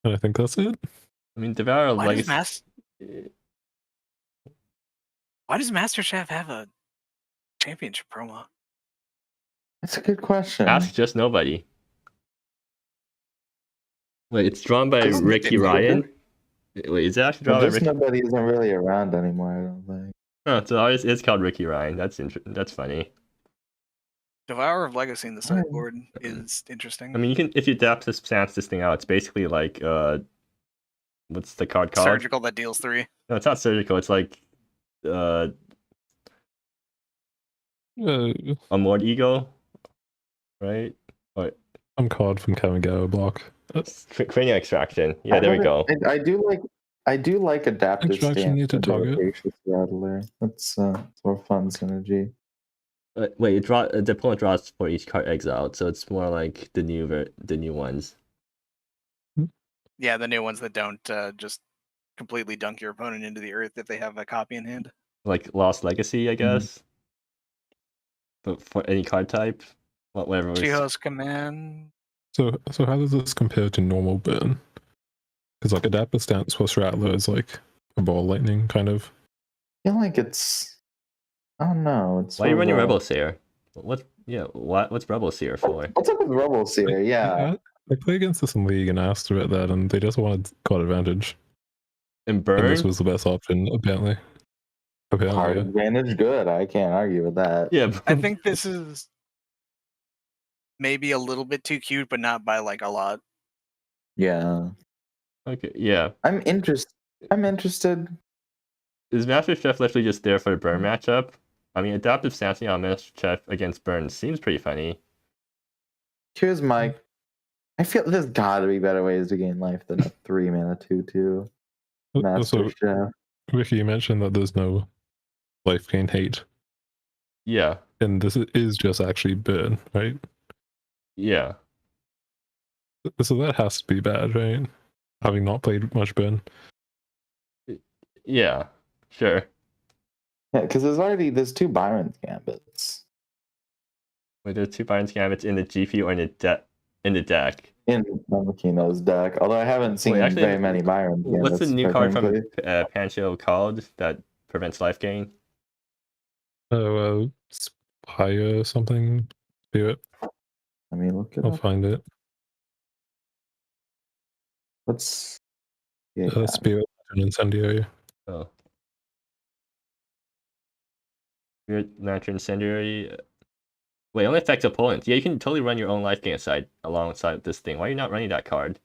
And I think that's it. I mean, Devourer of Why Legacy. Why does Master Chef have a championship promo? That's a good question. Ask just nobody. Wait, it's drawn by Just Ricky Ryan. Wait, is it actually drawn by Just Ricky? nobody isn't really around anymore, I don't think. Oh, so ours is called Ricky Ryan. That's funny. Devourer of Legacy in the sideboard is interesting. I mean, you can if you adapt this thing out. It's basically like what's the card called? Surgical that deals 3. No, it's not surgical. It's like Amort Ego, right? Or I'm card from Kamigawa block. Cranial Extraction. Yeah, there we go. I do like adaptive Extraction stance near to and the target. Rapacious Rattler. That's more fun synergy. Wait, the opponent draws for each card exiled, so it's more like the new ones. Yeah, the new ones that don't just completely dunk your opponent into the earth if they have a copy in hand. Like Lost Legacy, I guess. But for any card type, whatever. Chiho's Command. So how does this compare to normal burn? Because like adaptive stance plus Rattler is like a ball lightning kind of. I feel like it's Oh no, it's Why are you sort of running a- Rebel Seer? What's Rebel Seer for? What's up with Rebel Seer? Yeah. I play against this in League and asked about that, and they just wanted card advantage. And And burn? this was the best option, apparently. Card Apparently, yeah. advantage, good. I can't argue with that. Yeah. I think this is maybe a little bit too cute, but not by like a lot. Yeah. Okay, yeah. I'm interested. Is Master Chef literally just there for the burn matchup? I mean, adaptive stancing on Master Chef against burn seems pretty funny. Here's my. I feel there's gotta be better ways to gain life than a 3-mana 2/2 Master So, Chef. Ricky, you mentioned that there's no life gain hate, Yeah, and this is just actually burn, right? yeah. So that has to be bad, right? Having not played much burn. Yeah, sure. Yeah, because there's 2 Byron's Gambits Wait, there's 2 Byron's Gambits in the GP or in the deck. in Makino's deck. Although I haven't seen actually, very many Byron's Gambits. What's the new quite card from frankly. Pancho called that prevents life gain? Oh, Spire or something. Spirit. Let me look it I'll up. find it. What's yeah, Spirit and Incendiary. Oh. Spirit Lantern Incendiary. Wait, only affects opponents. Yeah, you can totally run your own life gain aside alongside this thing. Why are you not running that card?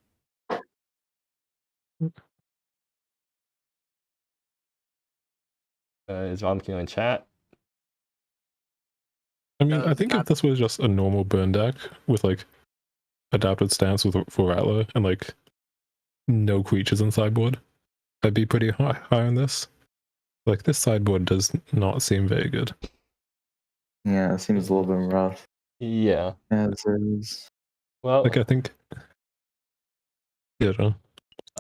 Is Valmkino in chat? I mean, I think if this was just a normal burn deck with like adapted stance for Rattler and like no creatures in sideboard, I'd be pretty high on this. Like this sideboard does not seem very good. yeah, it seems a little bit rough. Yeah. As is. Well, Like I think, yeah, John.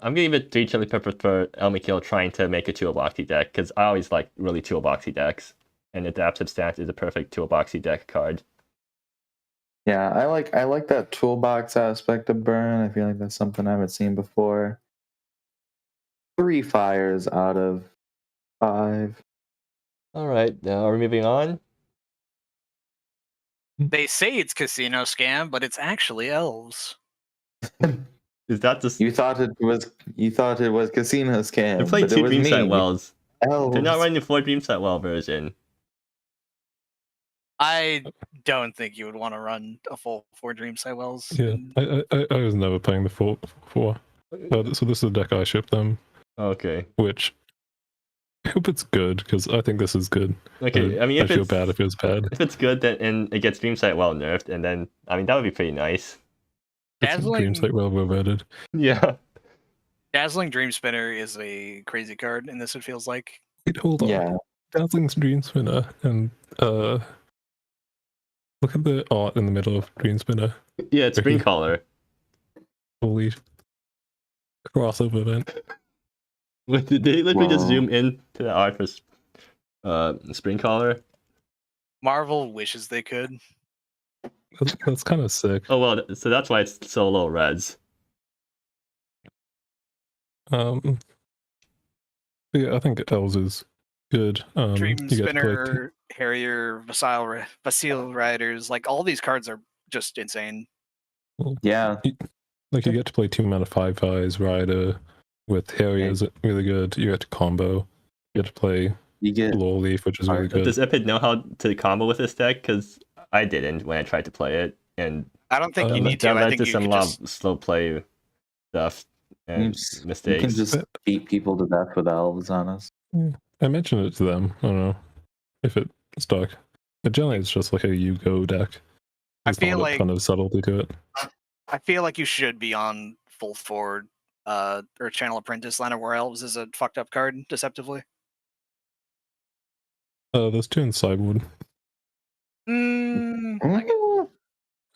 I'm gonna give it 3 Chili Peppers for Elmikil trying to make a toolboxy deck, because I always like really toolboxy decks. And Adaptive Stance is a perfect toolboxy deck card. Yeah, I like that toolbox aspect of burn. I feel like that's something I haven't seen before. 3 fires out of 5. Alright, now we're moving on. They say it's casino scam, but it's actually elves. Is that just You thought it was casino scam. they're playing but it 2 was Dreamsight me. Wells. Elves. They're not running the 4 Dreamsight Well version. I don't think you would want to run a full 4 Dreamsight Wells. Yeah, I was never playing the 4. So this is the deck I shipped them, Okay. which I hope it's good because I think this is good. Okay, I mean, I if feel it's bad if it was bad. if it's good, then and it gets Dreamsight Well nerfed, and then I mean that would be pretty nice. Dazzling, Dreams like well reverted. Yeah. Dazzling Dream Spinner is a crazy card in this, it feels like. Wait, hold on. Yeah. Dazzling's Dream Spinner and look at the art in the middle of Dream Spinner. Yeah, it's Ricky. Springcaller. Holy crossover event. Did they literally just Wow. zoom in to the art for Springcaller? Marvel wishes they could. That's kind of sick. Oh well, so that's why it's so low res. But yeah, I think Elves is good. Dream you get to play Spinner, Harrier, Vasile Riders, like all these cards are just insane. Yeah. Like you get to play 2 mana 5/5s Rider with Harriers really good. You get to combo. You get to play You get Law Leaf, which is really good. Does Epid know how to combo with this deck? Because I didn't when I tried to play it, and I don't think you need that to. I led think to you some could lot just... of slow play stuff and you mistakes. can just beat people to death with elves on us. I mentioned it to them. I don't know if it stuck. But generally, it's just like a you-go deck. I There's feel not a like ton of subtlety to it. I feel like you should be on full forward or Channel Apprentice. Land of War Elves is a fucked up card, deceptively. There's 2 in sideboard.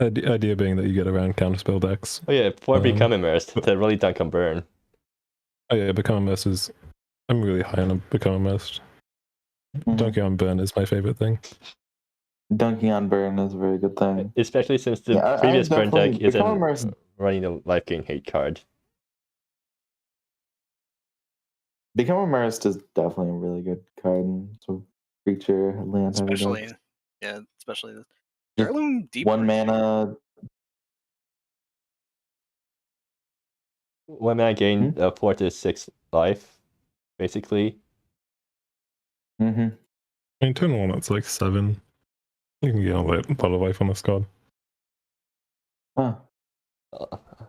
Idea being that you get around counterspell decks. Oh yeah, before Become Immersed to really dunk on burn. Oh yeah, Become Immersed is... I'm really high on Become Immersed. Dunking on burn is my favorite thing. Dunking on burn is a very good thing. Especially since the Yeah, previous burn deck Become isn't Immersed. running the life gain hate card. Become Immersed is definitely a really good card. And so creature land heavy Especially, decks. yeah, especially the Just Heirloom Deep. One mana. One mana gain 4 to 6 life, basically. Mm-hmm. I mean, turn 1, it's like 7. You can get a lot of life on this card. Huh.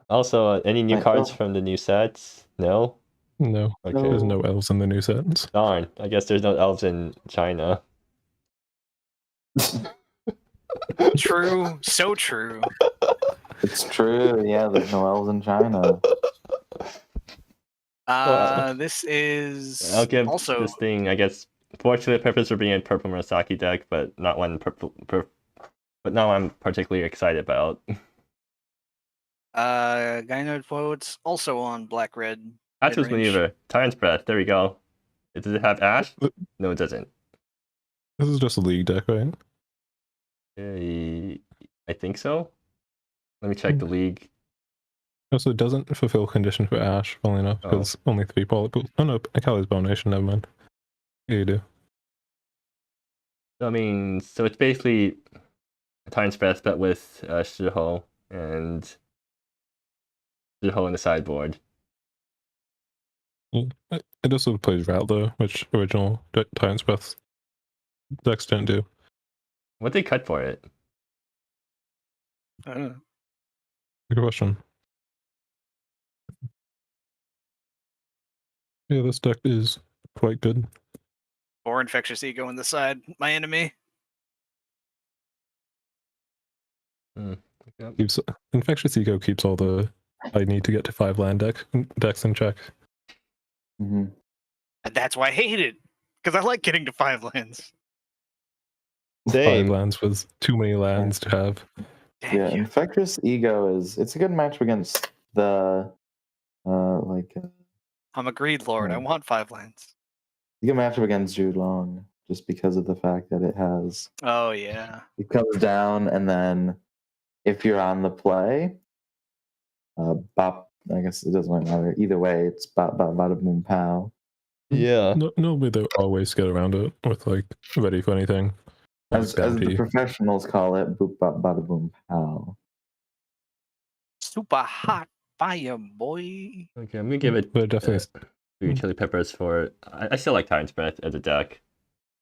Also, any new Right, cards well- from the new sets? No? No, Okay. there's no elves in the new sets. Darn. I guess there's no elves in China. True, so true. It's true. Yeah, there's no elves in China. This is I'll give also this thing, I guess, fortunate purpose for being a Purplemurasaki deck, but not one but not one I'm particularly excited about. Gynoid Quotes also on black red. Ash's Maneuver, Tyrant's Breath, there we go. Does it have Ash? No, it doesn't. This is just a league deck, right? I think so. Let me check the league. Also, it doesn't fulfill condition for Ash, funnily enough, Oh. because only 3 polygons. Oh no, Akali's Abomination, never mind. Yeah, you do. I mean, so it's basically Tyrant's Breath, but with Shiho and Shiho in the sideboard. Yeah. It also plays Route though, which original Tyrant's Breath decks don't do. What'd they cut for it? I don't know. Good question. Yeah, this deck is quite good. Or Infectious Ego in the side. My enemy. Yep. Keeps Infectious Ego keeps all the I need to get to 5 land decks in check. Mm-hmm. And that's why I hate it. Because I like getting to 5 lands. 5 lands with too many lands to have. Damn Yeah, you. Infectious Ego it's a good match against the I'm a greed lord. I want 5 lands. you can match up against Jude Long just because of the fact that Oh yeah. it comes down, and then if you're on the play, bop. I guess it doesn't really matter either way. It's bop bop bada boom pow. Yeah. Normally they always get around it with like ready for anything. Or, As like, the bounty. professionals call it, boop bop bada boom pow. Super hot fire, boy. Okay, I'm gonna give it But definitely 3 chili peppers for. I still like Tyrant's Breath as a deck.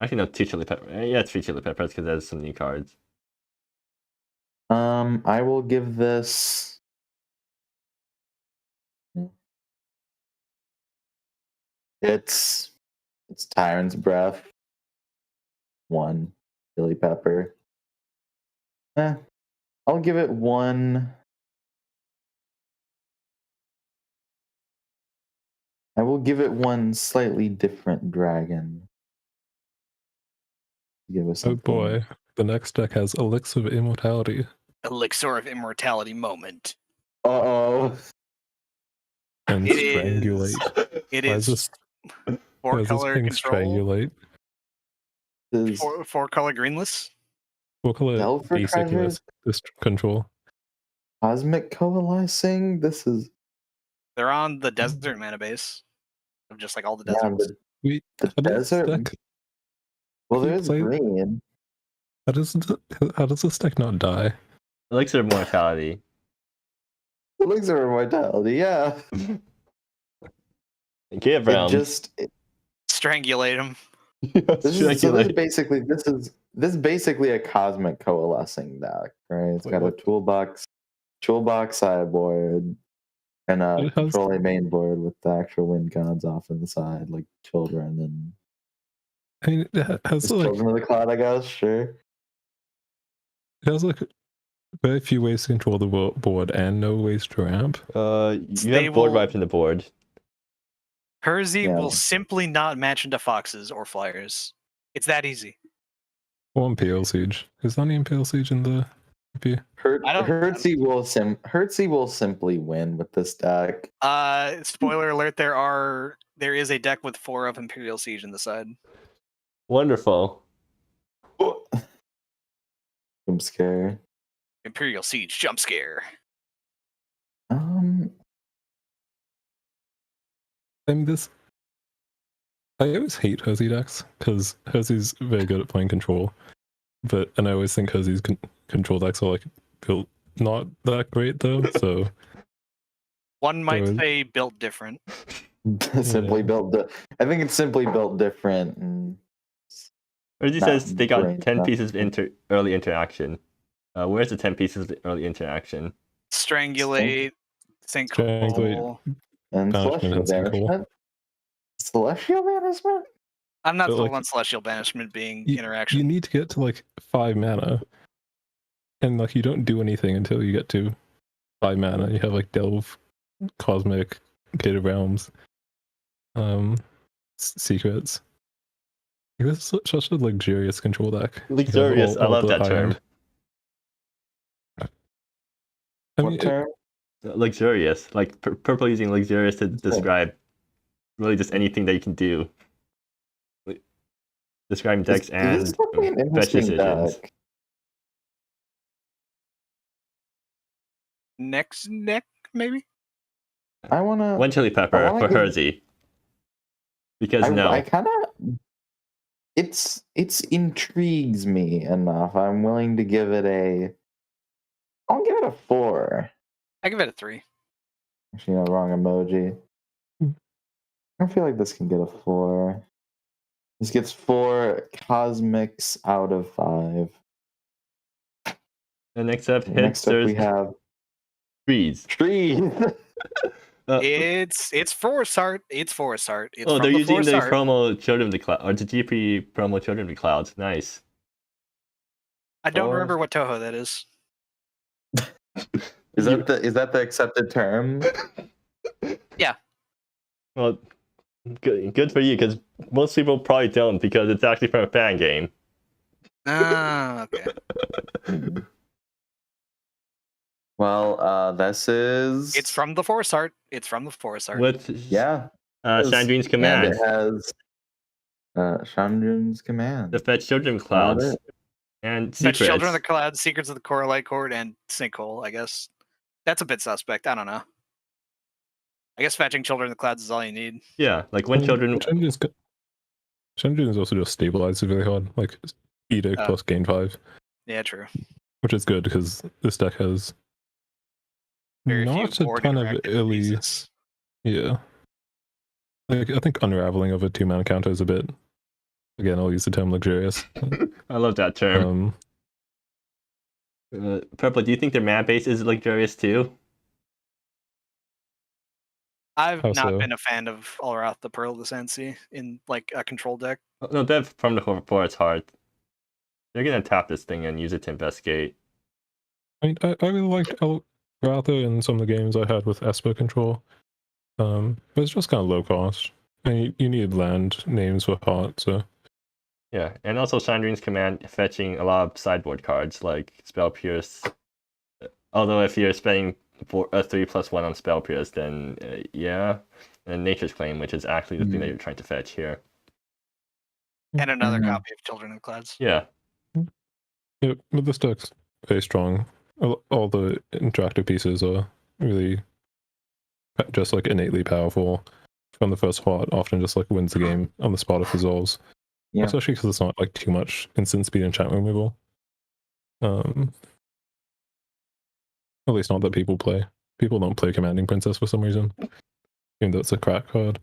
Actually, no, 2 chili peppers. Yeah, it's 3 chili peppers because it has some new cards. I will give this. It's Tyrant's Breath. 1 chili pepper. I'll give it 1. I will give it 1 slightly different dragon. Give us oh something. boy, the next deck has Elixir of Immortality. Elixir of Immortality moment. Uh-oh. And It Strangulate. It Why is is 4-color thing control. Strangulate? This 4-color greenless. We'll call it Delve for basic treasures? this control. Cosmic Coalescing? This is... They're on the desert mana base. Of just like all the Yeah, deserts. Wait, the how does desert... this deck, Well, Can you there's play- green. how does this deck not die? Elixir of Mortality. Elixir of Immortality, yeah. Give It round. just... Strangulate them. This is basically a Cosmic Coalescing deck, right? It's Wait, got what? a toolbox sideboard, and a It has- control A main board with the actual wind gods off in the side, like children and I mean, it has just like children of the cloud, I guess. Sure. very few ways to control the board and no ways to ramp. You They have board will- wiped in the board. Hersey Yeah. will simply not match into foxes or flyers. It's that easy. Or Imperial Siege. Is there any Imperial Siege in the MP? Hertzy will simply win with this deck. Spoiler alert, there is a deck with 4 of Imperial Siege in the side. Wonderful. I'm scared. Imperial Siege jump scare. I mean, this. I always hate Hersey decks because Hersey's very good at playing control, and I always think Hersey's control decks are like built not that great though. So One might So- say built different. Simply Yeah. built. I think it's simply built different. And Reggie Not says they got brain 10 stuff. pieces of early interaction. Where's the 10 pieces of early interaction? Strangulate, sinkhole. and Banishment celestial and Sinkhole. banishment. Celestial banishment. I'm not But, sold like, on Celestial Banishment being You interaction. need to get to like 5 mana, and like you don't do anything until you get to 5 mana. You have like Delve, Cosmic, Gate of Realms, Secrets. This is such a luxurious control deck. You have Luxurious. I love the that high term. end. I mean, What term? Luxurious. Like purple using luxurious to describe really just anything that you can do. Describing decks and This is definitely an fetch interesting decisions. deck. Next neck, maybe? I wanna. One chili pepper wanna for give- Hersey. Because no. I kind of. It's intrigues me enough. I'm willing to give it a. I'll give it a 4. I give it a 3. Actually, no, wrong emoji. I feel like this can get a 4. This gets 4 cosmics out of 5. And next up, Next up, we have trees. trees. It's Forest Art. It's Forest Art. It's Oh, from they're the using Forest the Art. promo Children of the Cloud, or the GP promo Children of the Clouds. Nice. I don't Forest- remember what Toho that is. Is that the accepted term? Well, good for you, because most people probably don't, because it's actually from a fan game. Ah, okay. Well, this is. It's from the Forest Art. It's from the Forest Art. With Yeah. Sandrine's command, And it has Chandran's command. to fetch Children of the Got Clouds it. and Fetch secrets. Children of the Cloud, Secrets of the Coralite Cord, and Sinkhole, I guess. That's a bit suspect. I don't know. I guess fetching Children of the Clouds is all you need. Yeah, like when children. Shandrin is also just stabilized really hard, like Edict plus gain 5, Yeah, true. which is good because this deck has Very not few a board ton of interactive illy. pieces. Yeah. Like, I think unraveling of a 2-mana counter is a bit. Again, I'll use the term luxurious. I love that term. Purple, do you think their mana base is luxurious too? I've How not so? been a fan of Alrath the Pearl of the Sensi in like a control deck. No, they're from the Forest Heart. They're gonna tap this thing and use it to investigate. I mean, I really liked Rather in some of the games I had with Esper control. But it's just kind of low cost. And you need land names for heart, so. Yeah, and also Chandrine's command fetching a lot of sideboard cards like Spell Pierce. Although if you're spending a 3+1 on Spell Pierce, then yeah, and Nature's Claim, which is actually the thing that you're trying to fetch here. And another Mhm. copy of Children of the Clouds. Yeah, Yeah, but this deck's very strong. All the interactive pieces are really just like innately powerful. From the first spot, often just like wins the game on the spot of resolves. Yeah. Especially because it's not like too much instant speed and chat removal. At least not that people play. People don't play Commanding Princess for some reason, even though it's a crack card.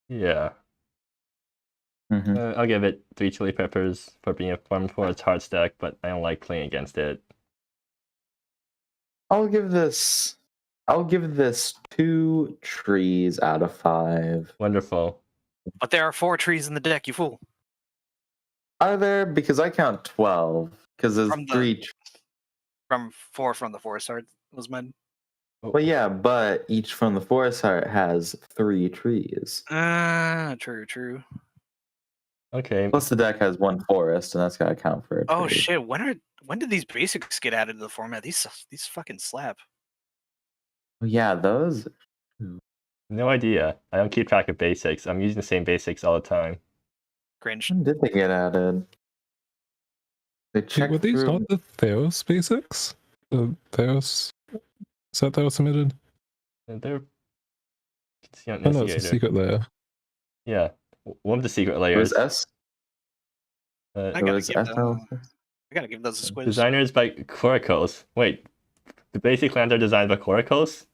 yeah. Mhm. I'll give it 3 chili peppers for being a fun for its hard stack, but I don't like playing against it. I'll give this 2 trees out of 5. Wonderful. But there are 4 trees in the deck, you fool. Are there? Because I count 12. Because there's From the- 3. From 4 from the Forest Art was mine. Well, yeah, but each from the Forest Heart has 3 trees. True. Okay. Plus the deck has 1 forest, and that's gotta count for a tree. Oh shit! When did these basics get added to the format? These fucking slap. Yeah, those. No idea. I don't keep track of basics. I'm using the same basics all the time. Cringe. When did they get added? They Wait, checked were these through. not the Theos basics? The Theos set that was submitted? And they're Oh no, it's a secret layer. Yeah. one of the secret It layers. was S. Uh, I It gotta was give SL. I gotta give those a squiz. designers by Korikos. Wait, the basic lands are designed by Korikos?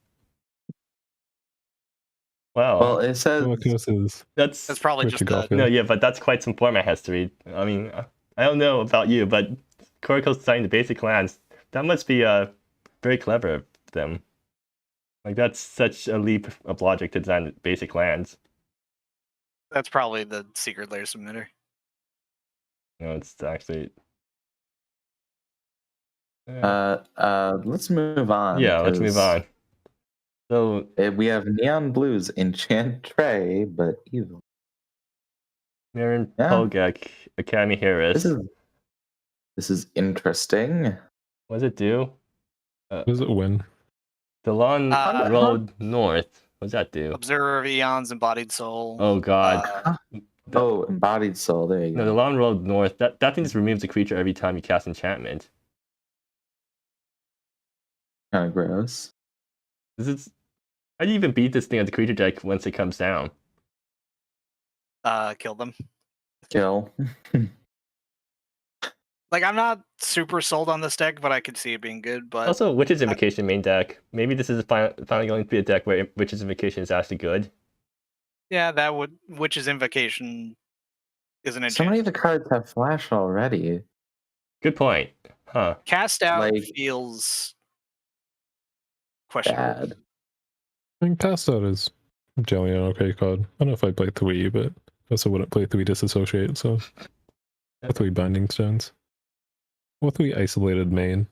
Wow. Well, it says Korikos is That's probably Richard just Garfield. No, yeah, but that's quite some format history. I mean, I don't know about you, but Korikos designed the basic lands. That must be very clever of them. Like, that's such a leap of logic to design basic lands. that's probably the secret layer submitter. You know, it's actually... let's move on. yeah, let's move 'cause on. So, we have Neon Blues Enchantress, but evil. Marin Yeah. Pogek, Academy Harris. This is interesting. What does it do? What does it win? The Long Uh, Road North. What does that do? Observer of Eons, Embodied Soul. Oh god. Oh, Embodied Soul. There you No, go. the Long Road North. That thing just removes the creature every time you cast enchantment. Kind of gross. This is... How do you even beat this thing at the creature deck once it comes down? Kill them. Kill. Like, I'm not super sold on this deck, but I could see it being good. But Also, Witch's Invocation main deck. Maybe this is finally going to be a deck where Witch's Invocation is actually good. yeah, that would. Witch's Invocation is an So many of enchantment. the cards have flash already. Good point. Huh. Cast out like, feels questionable. Bad. I think Cast Out is generally an okay card. I don't know if I'd play 3, but I also wouldn't play 3 Disassociate, so... Or 3 Binding Stones. Or 3 Isolated Main.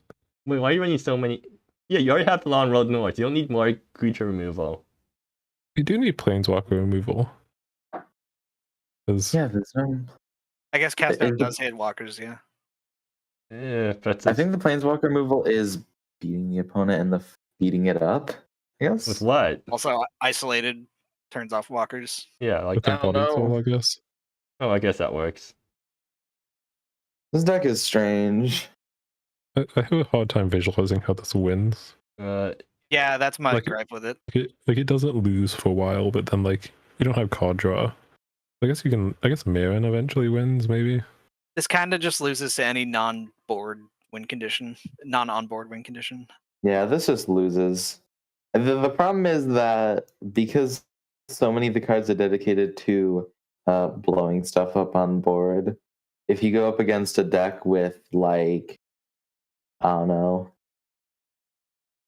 Wait, why are you running so many? Yeah, you already have the Long Road North. You don't need more creature removal. You do need Planeswalker removal. Because Yeah, there's no... I guess cast Is out the- does hit walkers. Yeah. Yeah, but I think the Planeswalker removal is beating the opponent and beating it up. I guess. with what? Also, isolated turns off walkers. Yeah, like... with I don't Embodied Soul, know. I guess. Oh, I guess that works. This deck is strange. I have a hard time visualizing how this wins. Yeah, that's my Like- gripe with it. It doesn't lose for a while, but then like you don't have card draw. I guess Mirren eventually wins, maybe. This kind of just loses to any non-on-board win condition. Yeah, this just loses. And the problem is that because so many of the cards are dedicated to blowing stuff up on board, if you go up against a deck with, like, I don't know,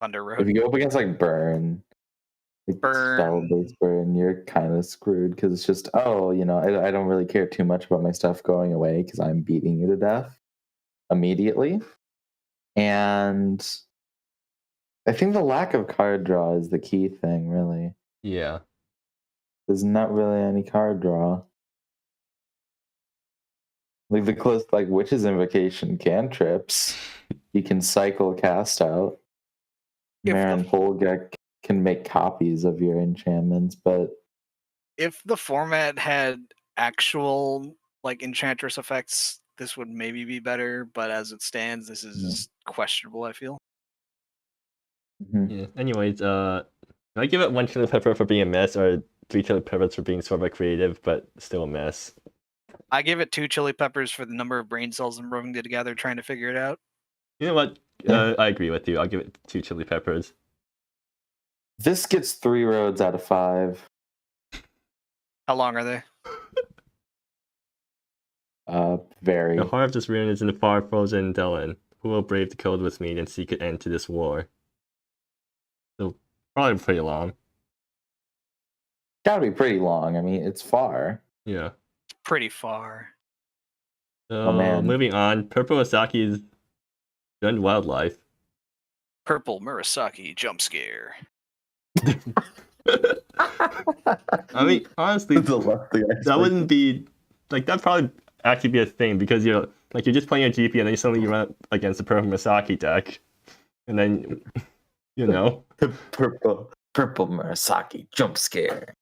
Thunder if Road. you go up against, like, Burn, like spell-based Burn, you're kind of screwed because it's just, oh, you know, I don't really care too much about my stuff going away because I'm beating you to death immediately. And I think the lack of card draw is the key thing, really. yeah. There's not really any card draw. Like the close, like Witch's Invocation cantrips, you can cycle cast out. If the- Marin Polgek can make copies of your enchantments, but If the format had actual like enchantress effects, this would maybe be better. But as it stands, this is questionable. I feel. Yeah. Anyways, I give it 1 chili pepper for being a mess, or 3 chili peppers for being sort of creative, but still a mess. I give it 2 chili peppers for the number of brain cells I'm rubbing together trying to figure it out. You know what? Yeah. I agree with you. I'll give it 2 chili peppers. this gets 3 roads out of 5. How long are they? Very. The heart of this rune is in the far frozen Dellen. Who will brave the cold with me and seek an end to this war? So probably pretty long. Gotta be pretty long. I mean, it's far. Yeah. Pretty far. So man. moving on, Purplemurasaki's Gun Wildlife. Purplemurasaki jump scare. I mean, honestly, The left thing I that wouldn't be like that'd probably actually be a thing because you're just playing a GP and then suddenly you run up against the Purplemurasaki deck, and then you know. Purplemurasaki jump scare.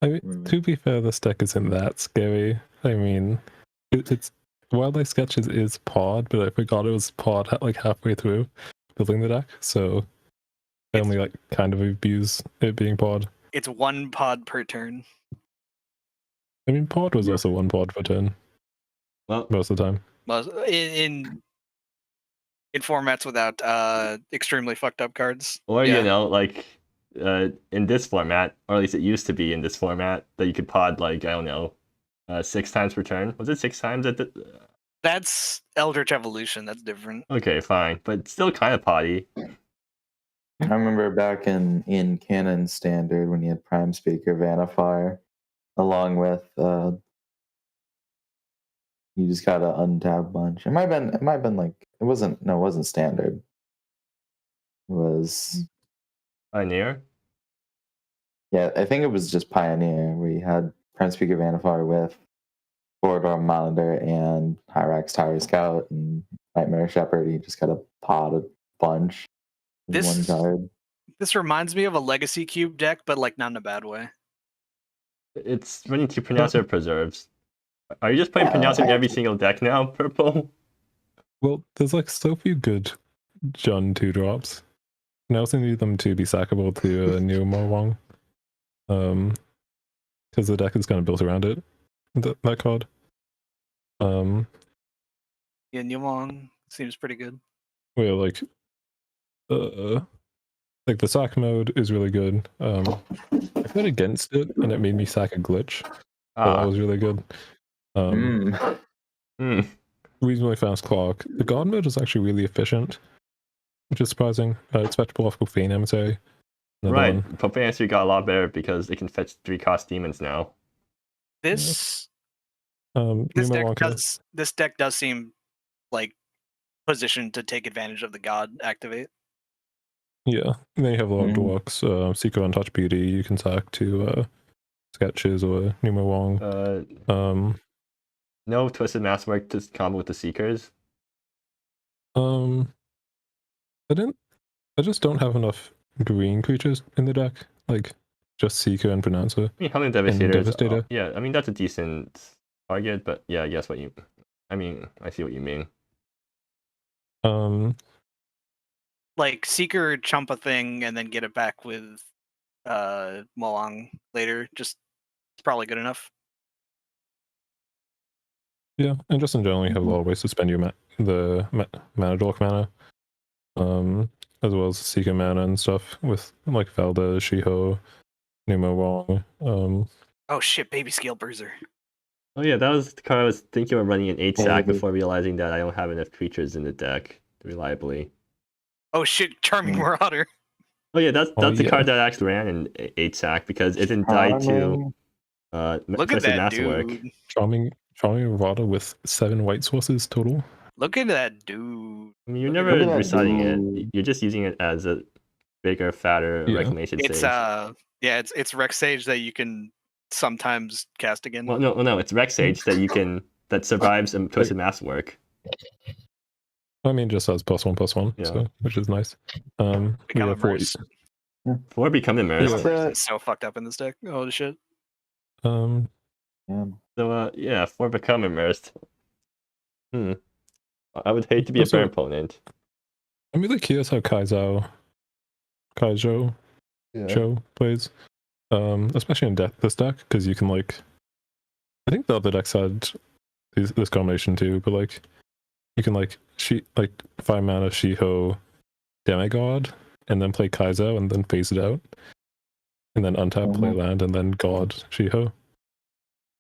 I mean, to be fair, this deck isn't that scary. I mean, it's Wildlife Sketches is pod, but I forgot it was pod like halfway through building the deck, so I only like kind of abuse it being pod. It's 1 pod per turn. I mean, pod was also one pod per turn Well, most of the time. Most in formats without extremely fucked up cards. or Yeah. you know, like in this format, or at least it used to be in this format, that you could pod like I don't know, 6 times per turn. Was it 6 times at the? That's Eldritch Evolution. That's different. Okay, fine, but still kind of potty. I remember back in Canon Standard when you had Prime Speaker Vanifier, along with you just got an untap bunch. It might have been like it wasn't standard. It was Pioneer. yeah, I think it was just Pioneer where you had Prime Speaker Vanifier with Corridor Monitor and Hyrax Tower Scout and Nightmare Shepherd. You just got a pod a bunch in one card. This reminds me of a Legacy Cube deck, but like not in a bad way. It's running 2 Pronouncer Preserves. Are you just playing Pronouncer in every single deck now, Purple? Well, there's like so few good John 2-drops. And I also need them to be sackable to Nemo Wong. Because the deck is kind of built around it. That card. Yeah, Newmong seems pretty good. Where like the sack mode is really good. I played against it and it made me sack a glitch. So that was really good. Reasonably fast clock. The guard mode is actually really efficient, which is surprising. Expect Philosophical Feign Emissary. Right, Purplemurasaki got a lot better because it can fetch 3-cost demons now. This this deck does seem like positioned to take advantage of the God activate. Yeah, and then you have a lot of deluxe Seeker Untouched Beauty you can sack to Sketches or Nemo Wong. No Twisted Masterwork to combo with the Seekers. I just don't have enough green creatures in the deck. Like just Seeker and Pronouncer. I mean, Howling Devastator. Devastator. Yeah, I mean that's a decent target, but yeah, I guess what you. I mean, I see what you mean. Like Seeker chump a thing and then get it back with Moang later. Just it's probably good enough. Yeah, and just in general, you have a lot of ways to spend your mana dork mana, as well as Seeker mana and stuff with like Velda, Shiho, Nemo Wong. Oh shit, Baby Scale Bruiser. Oh yeah, that was the card I was thinking of running an 8 sack before realizing that I don't have enough creatures in the deck reliably. Oh shit, Charming Marauder. Oh yeah, that's the card that actually ran in 8 sack because it didn't die to Look at that Masterwork. dude. Charming Marauder with 7 white sources total. Look at that dude. I mean, you're never reciting it. You're just using it as a bigger, fatter Reclamation Sage. It's Rex Sage that you can sometimes cast again. Well, no, it's Rex Sage that survives a Twisted Masterwork. I mean, just has +1/+1, so, which is nice. Become immersed. For Become Immersed. It's so fucked up in this deck. Holy shit. So for Become Immersed. I would hate to be a burn opponent. I'm really curious how Kaizo plays. Especially in this deck, because you can like I think the other decks had this combination too, but like you can like 5 mana Shiho Demigod and then play Kaizo and then phase it out. And then untap, play land, and then God Shiho.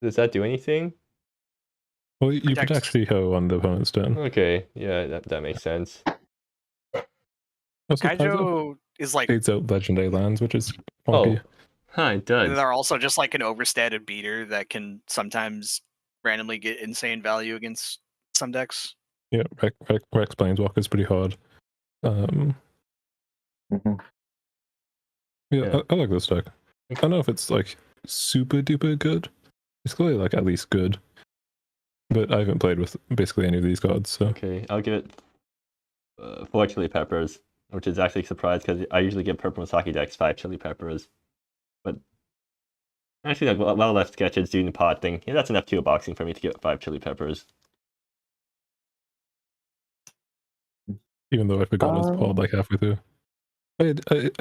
Does that do anything? Well, you protect Shiho on the opponent's turn. Okay, yeah, that makes sense. Kaizo is like fades out legendary lands, which is wonky. It does. They're also just like an overstated beater that can sometimes randomly get insane value against some decks. Yeah, Rex Planeswalker is pretty hard. Yeah, I like this deck. I don't know if it's like super duper good. It's clearly like at least good. But I haven't played with basically any of these cards, so. Okay, I'll give it 4 Chili Peppers, which is actually a surprise because I usually give Purplemurasaki decks 5 Chili Peppers. But actually, like well left sketches doing the pod thing. Yeah, that's enough TO boxing for me to get 5 Chili Peppers. Even though I forgot his pod like halfway through. I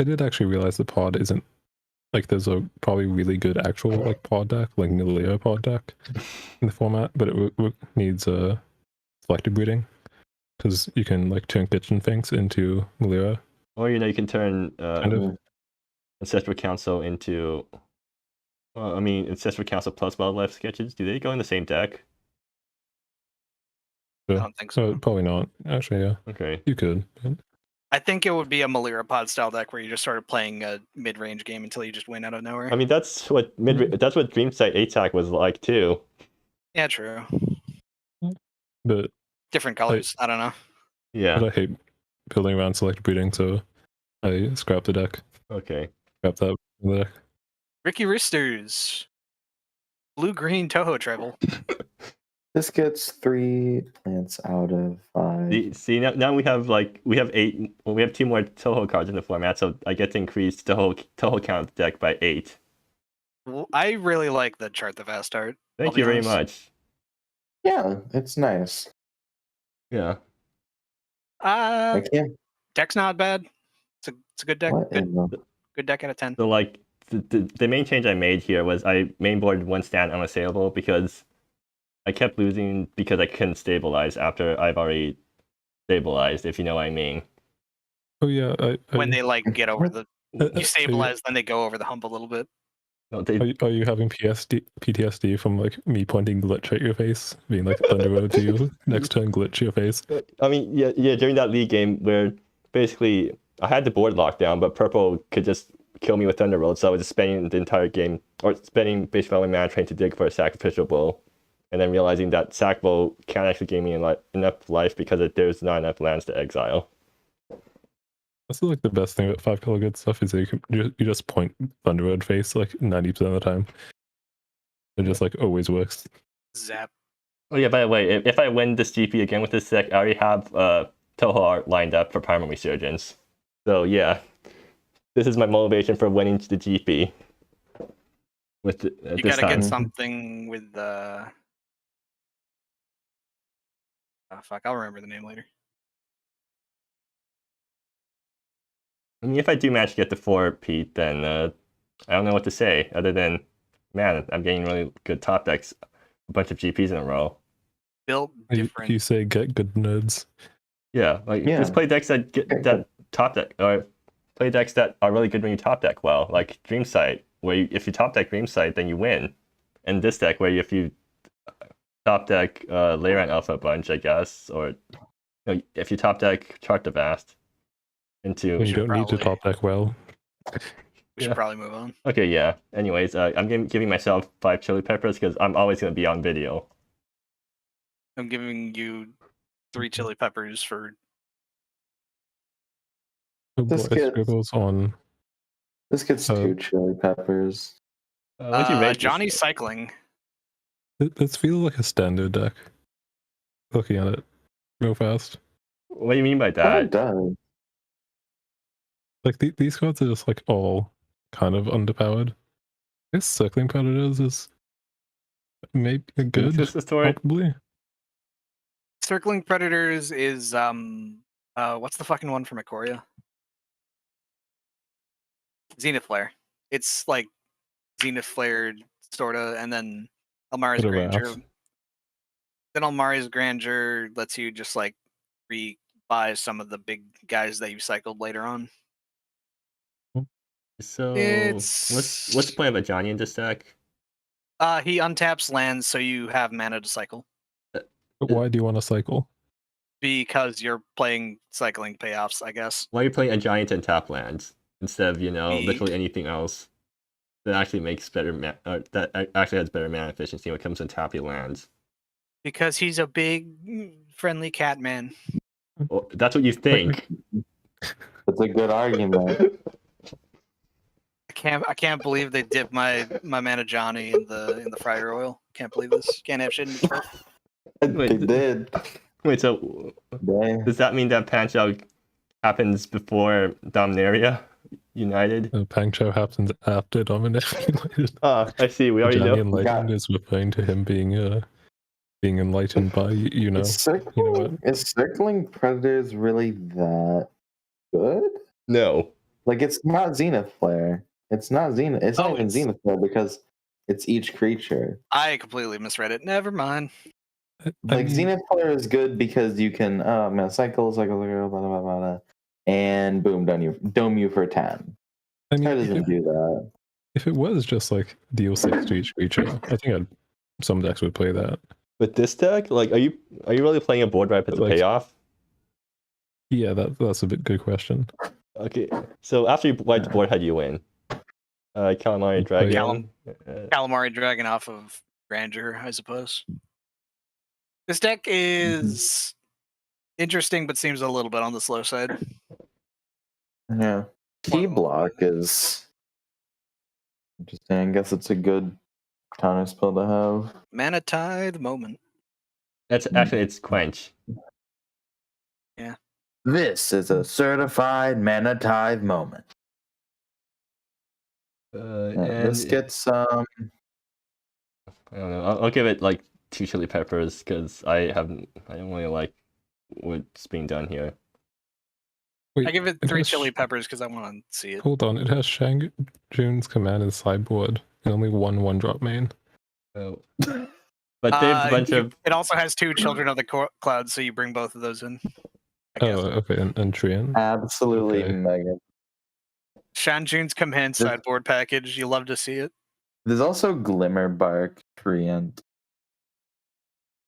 did actually realize the pod isn't like there's a probably really good actual like pod deck, like Nileo pod deck in the format, but it needs selective breeding because you can like turn kitchen finks into Nileo. Or you can turn Kind of. Ancestral Council into. Well, I mean, Ancestral Council plus Wildlife Sketches. Do they go in the same deck? I don't think so. Probably not. Actually, yeah. Okay. You could. But... I think it would be a Malira pod style deck where you just started playing a mid-range game until you just win out of nowhere. I mean, that's what Dreamsight ATAC was like too. Yeah, true. But different colors. I don't know. Yeah. But I hate building around select breeding, so I scrap the deck. Okay. Scrap that deck. RickyRister's blue-green Toho tribal. This gets 3 plants out of 5. See now we have 8. Well, we have 2 more Toho cards in the format, so I get to increase Toho count deck by 8. Well, I really like the Chart the Vast art. Thank you very much. Yeah, it's nice. Yeah. I can't. Deck's not bad. It's a good deck. What in the... Good deck out of 10. So like the main change I made here was I mainboarded 1 stand unassailable because I kept losing because I couldn't stabilize after I've already stabilized, if you know what I mean. Oh yeah. When they like get over the you stabilize, yeah. then they go over the hump a little bit. No, Are you having PTSD from like me pointing glitch at your face, being like Thunder Road to you, next turn glitch your face? I mean, yeah. During that league game where basically I had the board locked down, but purple could just kill me with Thunder Road, so I was just spending the entire game, or spending basically all my mana trying to dig for a sacrificial bowl, and then realizing that sack bowl can't actually give me enough life because there's not enough lands to exile. That's like the best thing about 5 color good stuff is that you just point Thunder Road face like 90% of the time. It just like always works. Zap. Oh yeah, by the way, if I win this GP again with this deck, I already have Toho art lined up for Primal Resurgence. So yeah, this is my motivation for winning the GP. With You this gotta time. get something with the. Oh, fuck, I'll remember the name later. I mean, if I do manage to get the 4 Pete, then I don't know what to say other than, man, I'm getting really good top decks, a bunch of GPs in a row. Built different. You say get good nerds. Yeah, just play decks that get that top deck, or play decks that are really good when you top deck well, like Dreamsight, where if you top deck Dreamsight, then you win. And this deck, where if you top deck Leyran Alpha a bunch, I guess, or if you top deck Chart the Vast. You don't need to top deck well. We should probably move on. Okay, yeah. Anyways, I'm giving myself 5 chili peppers because I'm always going to be on video. I'm giving you 3 chili peppers for. This gets 2 chili peppers. What'd you rate Johnny's this? cycling. This feels like a standard deck. Looking at it real fast. What do you mean by Oh, that? it does. Like these cards are just like all kind of underpowered. I guess Circling Predators is maybe good. Probably. Circling Predators is what's the fucking one from Ikoria? Zenith Flare. It's like Zenith Flared sorta, and then Almari's Grandeur. Then Almari's Grandeur lets you just like re-buy some of the big guys that you cycled later on. So what's the point of a Johnny in this deck? He untaps lands so you have mana to cycle. But why do you want to cycle? Because you're playing cycling payoffs, I guess. Why are you playing a giant and tap lands instead of literally anything else that actually makes better that actually has better mana efficiency when it comes to tappy lands? Because he's a big friendly cat man. Well, that's what you think. That's a good argument. I can't believe they dipped my mana Johnny in the fryer oil. Can't believe this. Can't have shit in the They did. Wait, so does that mean that Pancho happens before Dominaria United? Pancho happens after Dominaria United. I see. We already Johnny know. Enlightened is referring to him being enlightened by Is Circling Predators really that good? No. Like, it's not Zenith Flare. It's not Zenith. It's not even Zenith though, because it's each creature. I completely misread it. Never mind. Zenith Flare is good because you can cycle, blah, blah, blah, blah, and boom, dome you for 10. I mean, It doesn't do that. If it was just like deal 6 to each creature, I think some decks would play that. With this deck, like, are you really playing a board where I put the payoff? Yeah, that's a bit good question. Okay, so after you wipe the board, how do you win? Calamari Dragon. Calamari Dragon off of Grandeur, I suppose. This deck is interesting, but seems a little bit on the slow side. Yeah. Key block is interesting. I guess it's a good counter spell to have. Mana Tithe Moment. That's actually it's Quench. Yeah. This is a certified Mana Tithe moment. And this gets I don't know. I'll give it like 2 chili peppers because I don't really like what's being done here. Wait, I give it 3 chili peppers because I want to see it. Hold on, it has Shang Jun's command in sideboard and only one drop main. Oh. But there's a bunch of. It also has 2 Children of the Clouds, so you bring both of those in. Okay, and Trian. Absolutely mega. Shanjun's command sideboard package. You love to see it. There's also Glimmerbark Treant.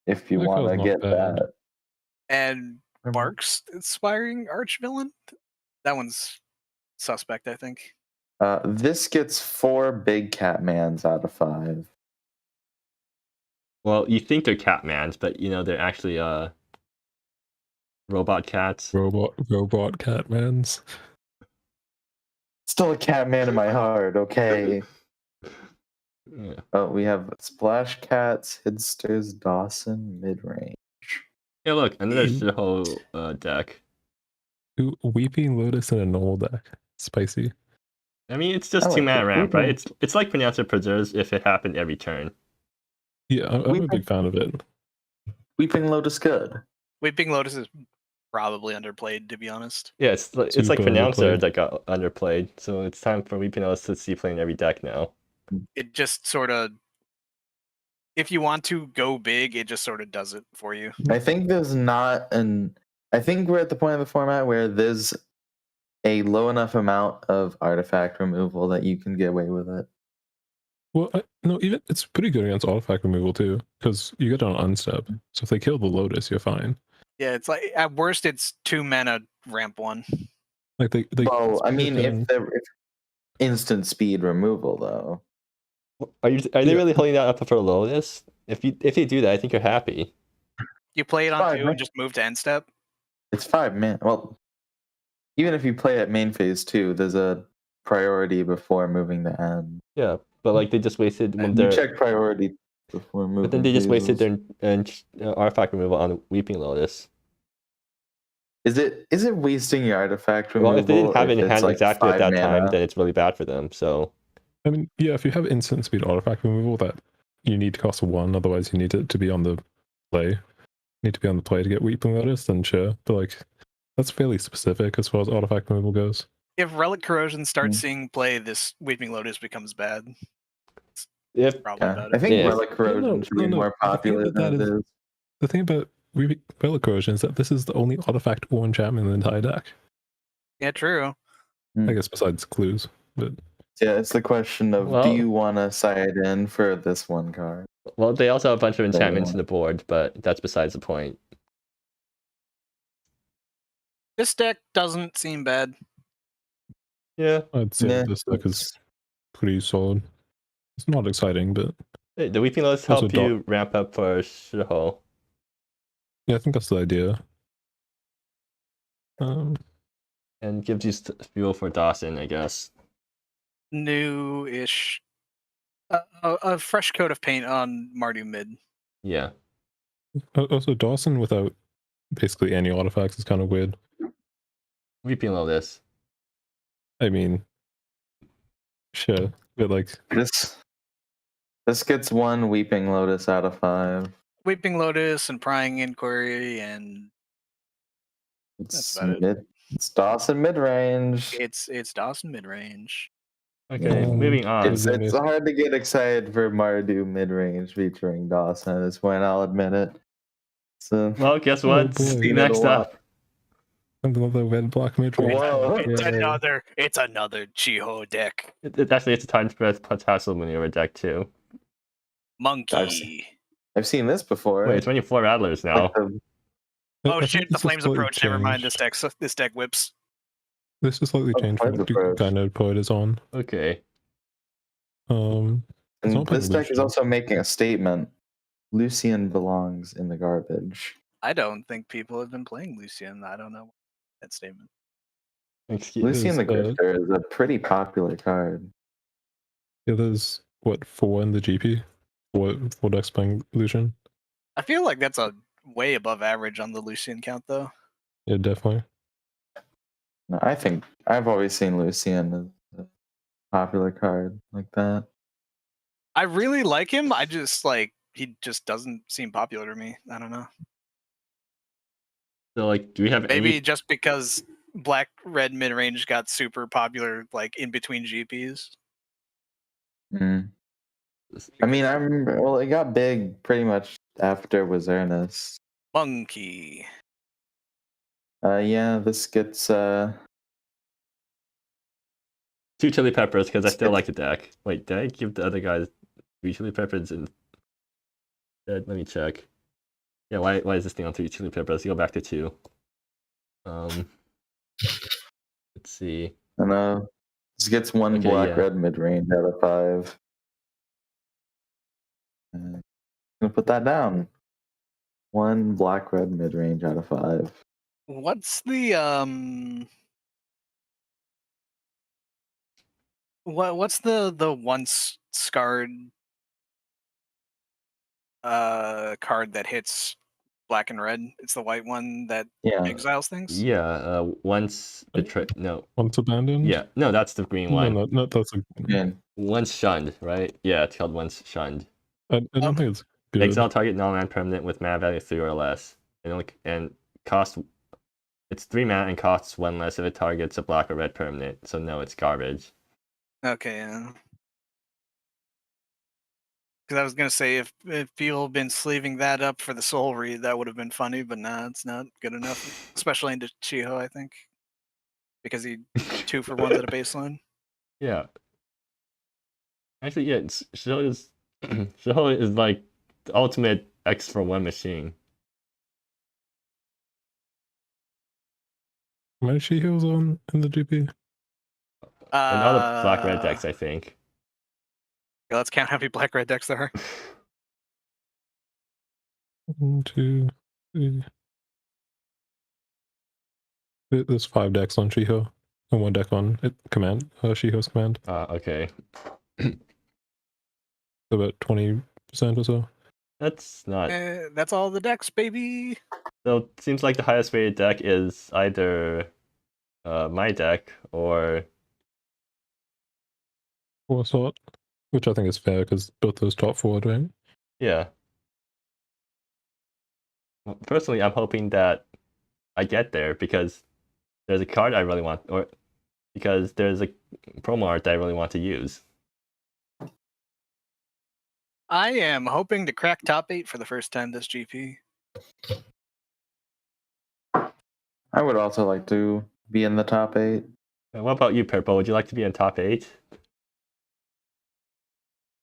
If you want to get that. And Bark's Inspiring Archvillain? That one's suspect, I think. This gets 4 big Catmans out of 5. Well, you think they're Catmans, but they're actually robot cats. Robot Catmans. Still a Catman in my heart, okay. Yeah. Oh, we have Splash Cats, Hidsters, Dawson, Midrange. Yeah, look, another shithole deck. Ooh, Weeping Lotus in a normal deck. Spicy. I mean, it's just 2 mana ramp, right? It's like Pronouncer Preserves if it happened every turn. Yeah, I'm a big fan of it. Weeping Lotus good. Weeping Lotus is probably underplayed, to be honest. Yeah, it's like Pronouncer that got underplayed, so it's time for Weeping Lotus to see playing every deck now. It just sort of, if you want to go big, it just sort of does it for you. I think I think we're at the point of the format where there's a low enough amount of artifact removal that you can get away with it. Well, no, even it's pretty good against artifact removal too, because you get on unstep. So if they kill the Lotus, you're fine. Yeah, it's like at worst it's 2 mana ramp 1. Like they well, I mean, if instant speed removal though. Are they really holding that up for Lotus? If you do that, I think you're happy. You play it on 2 and just move to end step. It's 5 mana. Well, even if you play at main phase 2, there's a priority before moving the end. Yeah, but like they just wasted you check priority before moving. But then they just wasted their artifact removal on Weeping Lotus. Is it wasting your artifact removal? Well, if they didn't have it in hand like exactly at that time, mana? then it's really bad for them. So, I mean, yeah, if you have instant speed artifact removal, that you need to cost 1, otherwise you need it to be on the play. You need to be on the play to get Weeping Lotus, then sure. But like, that's fairly specific as far as artifact removal goes. If Relic Corrosion starts seeing play, this Weeping Lotus becomes bad. I think Relic Corrosion should be more popular than it is. The thing about Relic Corrosion is that this is the only artifact or enchantment in the entire deck. Yeah, true. I guess besides clues, but yeah, it's the question of do you want to side in for this one card? Well, they also have a bunch of enchantments in the board, but that's besides the point. This deck doesn't seem bad. Yeah, I'd say this deck is pretty solid. It's not exciting, but hey, the Weeping Lotus help you ramp up for Shithole. Yeah, I think that's the idea. And gives you fuel for Dawson, I guess. New-ish. A fresh coat of paint on Mardu mid. Yeah. Also, Dawson without basically any artifacts is kind of weird. Weeping Lotus. I mean, sure, but like this gets 1 Weeping Lotus out of 5. Weeping Lotus and Prying Inquiry, and that's about it. It's Dawson mid range. It's Dawson mid range. Okay, Um, moving on. It's hard to get excited for Mardu mid range featuring Dawson at this point. I'll admit it. So Well, guess Oh, what? boy. Seen it a Next lot. up. another red block mid range. Whoa. It's another Chiho deck. Actually, it's a time spread potassium maneuver deck too. Monkey. I've seen this before. Wait, it's running 4 Rattlers now. Like the- Oh I shit! think The this is flames slightly approach. Never mind. changed. This deck whips. This is slightly Oh, changed Flames from approach. Gyno Poet is on. Okay. It's and not playing this deck is Lucian. also making a statement. Lucian belongs in the garbage. I don't think people have been playing Lucian. I don't know that statement. Excuse Lucian the There's, Grifter is a pretty popular card. Yeah, there's what 4 in the GP. 4 decks playing Lucian. I feel like that's a way above average on the Lucian count, though. Yeah, definitely. No, I think I've always seen Lucian as a popular card like that. I really like him. I just like he just doesn't seem popular to me. I don't know. So, like, do we have Maybe any? just because black red mid range got super popular, like in between GPs. Mm. I mean, I remember. Well, it got big pretty much after Wizardness. Monkey. Yeah, this gets 2 chili peppers because I still like the deck. Wait, did I give the other guys 3 chili peppers instead? Let me check. Yeah, why is this thing on 3 chili peppers? Let's go back to 2. Let's see. I know. This gets 1 Okay, black yeah. red mid range out of 5. I'm gonna put that down. 1 black red mid range out of 5. What's the what's the once scarred card that hits black and red? It's the white one that Yeah. exiles things. Yeah, once betrayed. No. Once abandoned. Yeah, no, that's the green No, one. no, that's a. Again, Once shunned, right? Yeah, it's called once shunned. I don't think it's good. Exile target non-land permanent with mana value 3 or less, and cost. It's 3 mana and costs 1 less if it targets a black or red permanent. So no, it's garbage. Okay, yeah. Because I was gonna say if people have been sleeving that up for the soul read, that would have been funny, but nah, it's not good enough, especially into Chiho, I think, because he 2 for 1s at a baseline. Yeah. Actually, yeah, Shiho is Shiho is like the ultimate X for 1 machine. How many She-Heals on in the GP? And all the black red decks, I think. Yeah, let's count how many black red decks there are. 1, 2, 3. There's 5 decks on She-Ho and 1 deck on command. She-Ho's command. Okay. About 20% or so. That's not. That's all the decks, baby. So it seems like the highest rated deck is either my deck or Sort, which I think is fair because both those top forward, right? yeah. Well, personally, I'm hoping that I get there because there's a card I really want, or because there's a promo art that I really want to use. I am hoping to crack top 8 for the first time this GP. I would also like to be in the top 8. And what about you, Purple? Would you like to be in top 8?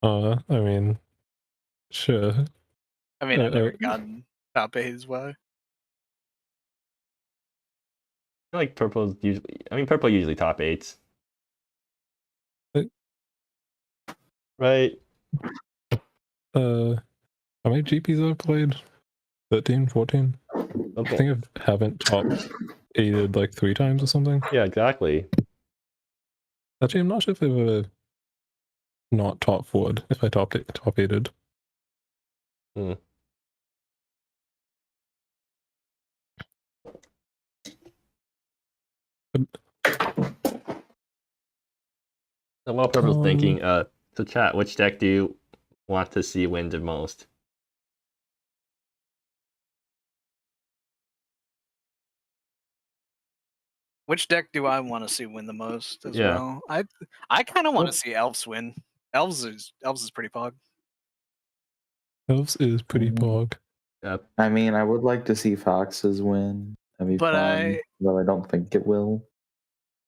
I mean, sure. I mean, I've never Uh, gotten top 8 as well. I feel like Purple's usually. I mean, Purple usually top 8s. Right? How many GPs I've played? 13, 14? I Okay. think I haven't top 8'd like 3 times or something. Yeah, exactly. Actually, I'm not sure if I've ever not top forward, if I top 8'd. Hmm. So while Purple's thinking, so chat, which deck do you want to see win the most? Which deck do I want to see win the most as Yeah. well? I kind of want to Well- see Elves win. Elves is pretty pog. Elves is pretty Mhm. pog. I mean, I would like to see Foxes win. That'd be But fun. Though I don't think it will.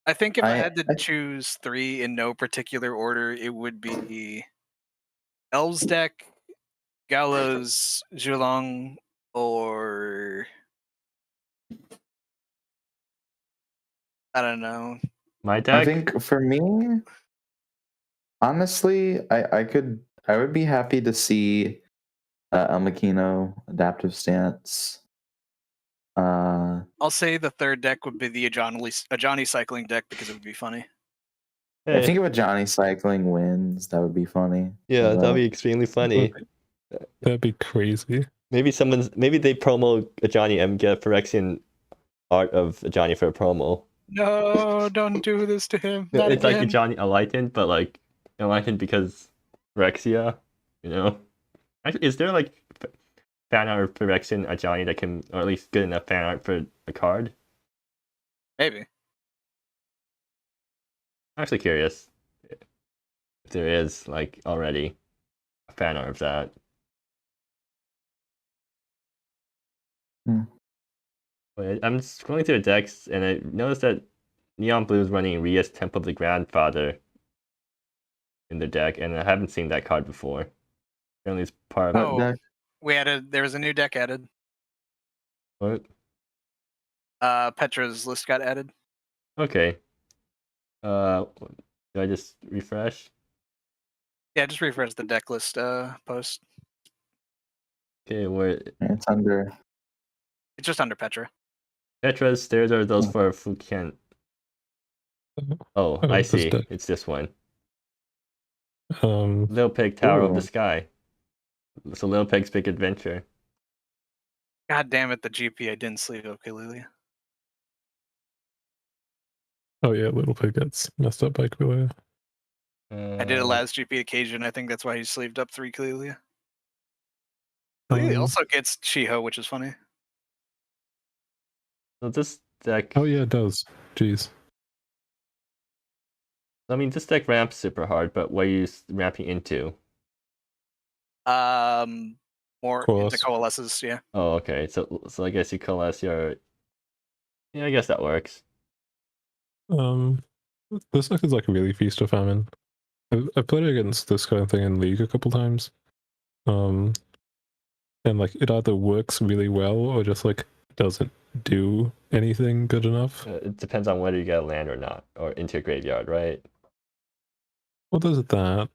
I think if I had to I- choose 3 in no particular order, it would be Elves deck, Gallows, Zhulong, or I don't know. My I deck. think for me, honestly, I would be happy to see El Makino Adaptive Stance. I'll say the third deck would be the Ajani cycling deck because it would be funny. I think if Johnny Cycling wins, that would be funny. Yeah, But, that'd be extremely funny. That'd be crazy. Maybe they promo Ajani and get Phyrexian art of Ajani for a promo. No, don't do this to him. Not It's again. like Ajani enlightened, but like enlightened because Phyrexia, you know? Actually, is there like fan art of Phyrexian Ajani that can, or at least good enough fan art for a card? Maybe. I'm actually curious if there is like already a fan art of that. But I'm scrolling through the decks and I noticed that Neon Blue is running Ria's Temple of the Grandfather in their deck, and I haven't seen that card before. Apparently, it's part of What deck? There was a new deck added. what? Petra's list got added. Okay. Do I just refresh? Yeah, just refresh the deck list post. Okay, where It's under. It's just under Petra. Petra's stairs are those for Fukian. Oh, I this see. deck. It's this one. Um, Little Pig Tower of the Ooh. Sky. So Little Pig's Big Adventure. God damn it, the GP I didn't sleeve Okalilia. oh yeah, Little Pig gets messed up by Quillia. I did it last GP occasion. I think that's why he sleeved up 3 Kalilia. Um, Kalilia also gets Shiho, which is funny. So this deck. Oh yeah, it does. Jeez. I mean, this deck ramps super hard, but what are you ramping into? More Coalesce. into coalesces, yeah. Oh, okay. So I guess you coalesce your. Yeah, I guess that works. This deck is like really feast or famine. I've played against this kind of thing in League a couple times. And like it either works really well or just like doesn't do anything good enough. It depends on whether you get a land or not, or into your graveyard, right? Well, there's that,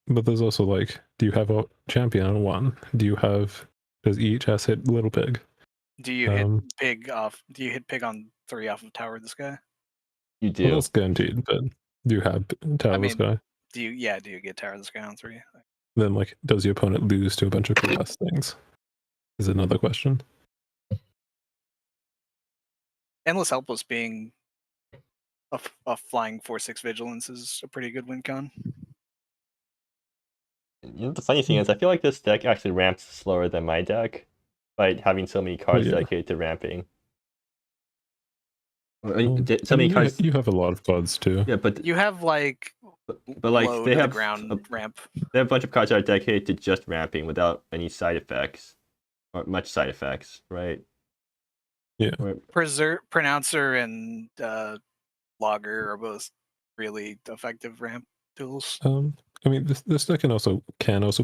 but there's also like, do you have a champion on 1? Does EHS hit Little Pig? Do you hit pig off? Do you hit pig on 3 off of Tower of the Sky? You Well, do. that's guaranteed, but do you have Tower of the Sky? Do you get Tower of the Sky on 3? Then like, does your opponent lose to a bunch of coolest things? Is another question. Endless Helpless being a flying 4/6 vigilance is a pretty good win con. You know, the funny thing is, I feel like this deck actually ramps slower than my deck by having so many cards yeah. dedicated to ramping. So I many mean, cards. you have a lot of cards too. Yeah, but You have like like low they to have the ground ramp. They have a bunch of cards that are dedicated to just ramping without any side effects or much side effects, right? Yeah. Pronouncer and Logger are both really effective ramp tools. I mean, this deck can also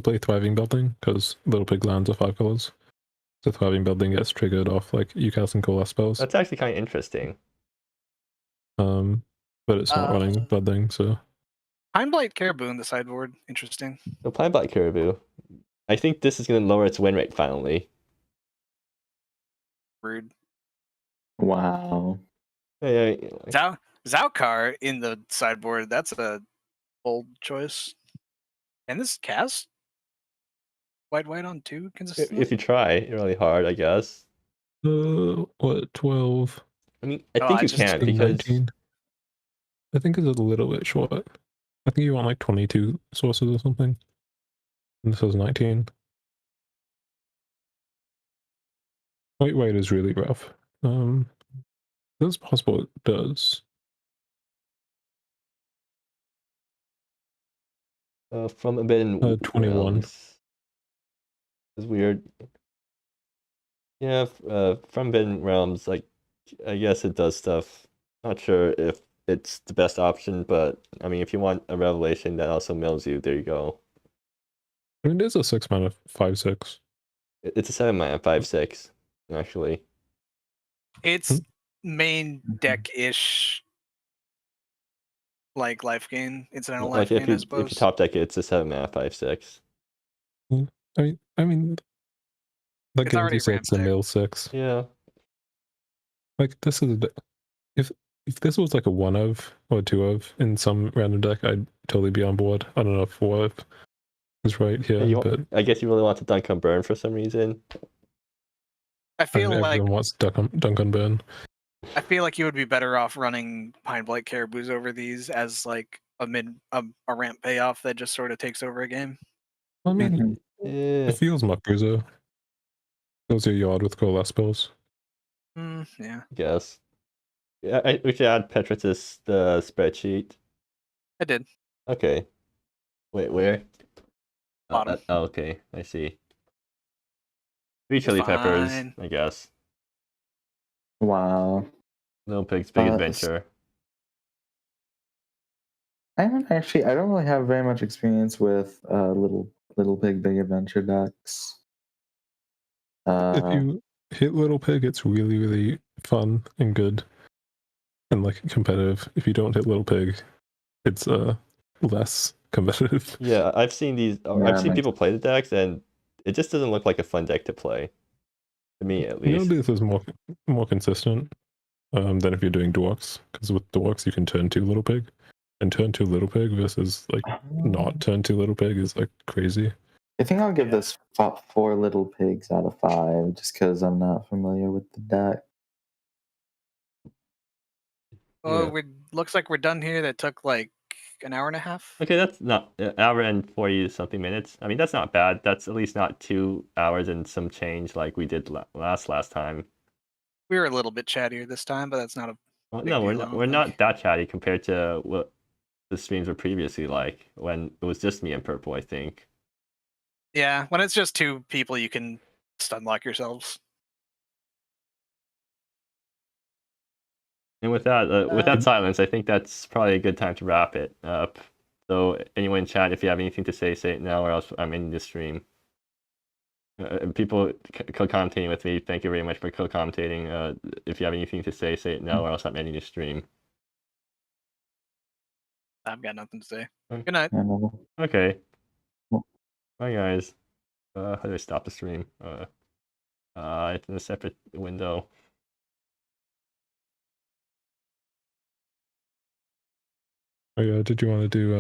play Thriving Building because Little Pig lands are 5 colors. So Thriving Building gets triggered off like UCAS and Coalesce spells. That's actually kind of interesting. But it's not running Building, so. Pineblight Caribou in the sideboard, interesting. So Pine Black Caribou. I think this is going to lower its win rate finally. Rude. Wow. Hey, Zaukar in the sideboard, that's a bold choice. And this cast white on 2 consistently? if you try really hard, I guess. What, 12? I mean, I think you can because 19? I think it's a little bit short. I think you want like 22 sources or something. And this was 19. White is really rough. That's possible. It does. From Forbidden 21. Realms. It's weird. Yeah, from Forbidden Realms, like, I guess it does stuff. Not sure if it's the best option, but I mean, if you want a revelation that also mills you, there you go. I mean, it is a 6-mana 5/6. It's a 7-mana 5/6, actually. It's main deck-ish, like life gain, incidental life Like gain, I if you suppose. top deck it, it's a 7-mana 5/6. I mean, that It's gives already you sets a ramped mill 6. Yeah. Like this is if this was like a 1 of or 2 of in some random deck, I'd totally be on board. I don't know if 4 of is right here, but I guess you really want to dunk on burn for some reason. I feel like everyone wants dunk on burn. I feel like you would be better off running Pine Blight Caribous over these as like a ramp payoff that just sort of takes over a game. I mean, Yeah. it feels much bruiser. Fills your yard with coalesce spells. Yeah. I guess. Yeah, we should add Petra to the spreadsheet. I did. Okay. Wait, where? Bottom. Oh, okay, I see. 3 chili peppers, Fine. I guess. Wow. No Pig's Big Adventure. I don't really have very much experience with Little Pig Big Adventure decks. If you hit Little Pig, it's really, really fun and good. And like competitive. If you don't hit Little Pig, it's less competitive. Yeah, I've seen these. I've seen people play the decks, and it just doesn't look like a fun deck to play. To me, at least. This is more consistent than if you're doing dorks, because with dorks you can turn 2 Little Pig, and turn 2 Little Pig versus like not turn 2 Little Pig is like crazy. I think I'll give this 4 Little Pigs out of 5, just because I'm not familiar with the deck. Oh, looks like we're done here. That took like an hour and a half. Okay, that's not an hour and 40 something minutes. I mean, that's not bad. That's at least not 2 hours and some change like we did last time. We were a little bit chattier this time, but that's not a. Well, big no, deal, we're not that chatty compared to what the streams were previously like when it was just me and Purple, I think. Yeah, when it's just 2 people, you can stun lock yourselves. And with that silence, I think that's probably a good time to wrap it up. So anyone in chat, if you have anything to say it now, or else I'm ending the stream. People co-commentating with me, thank you very much for co-commentating. If you have anything to say it now, or else I'm ending the stream. I've got nothing to say. Okay. Good night. Okay. Bye, guys. How do I stop the stream? It's in a separate window. Oh yeah, did you want to do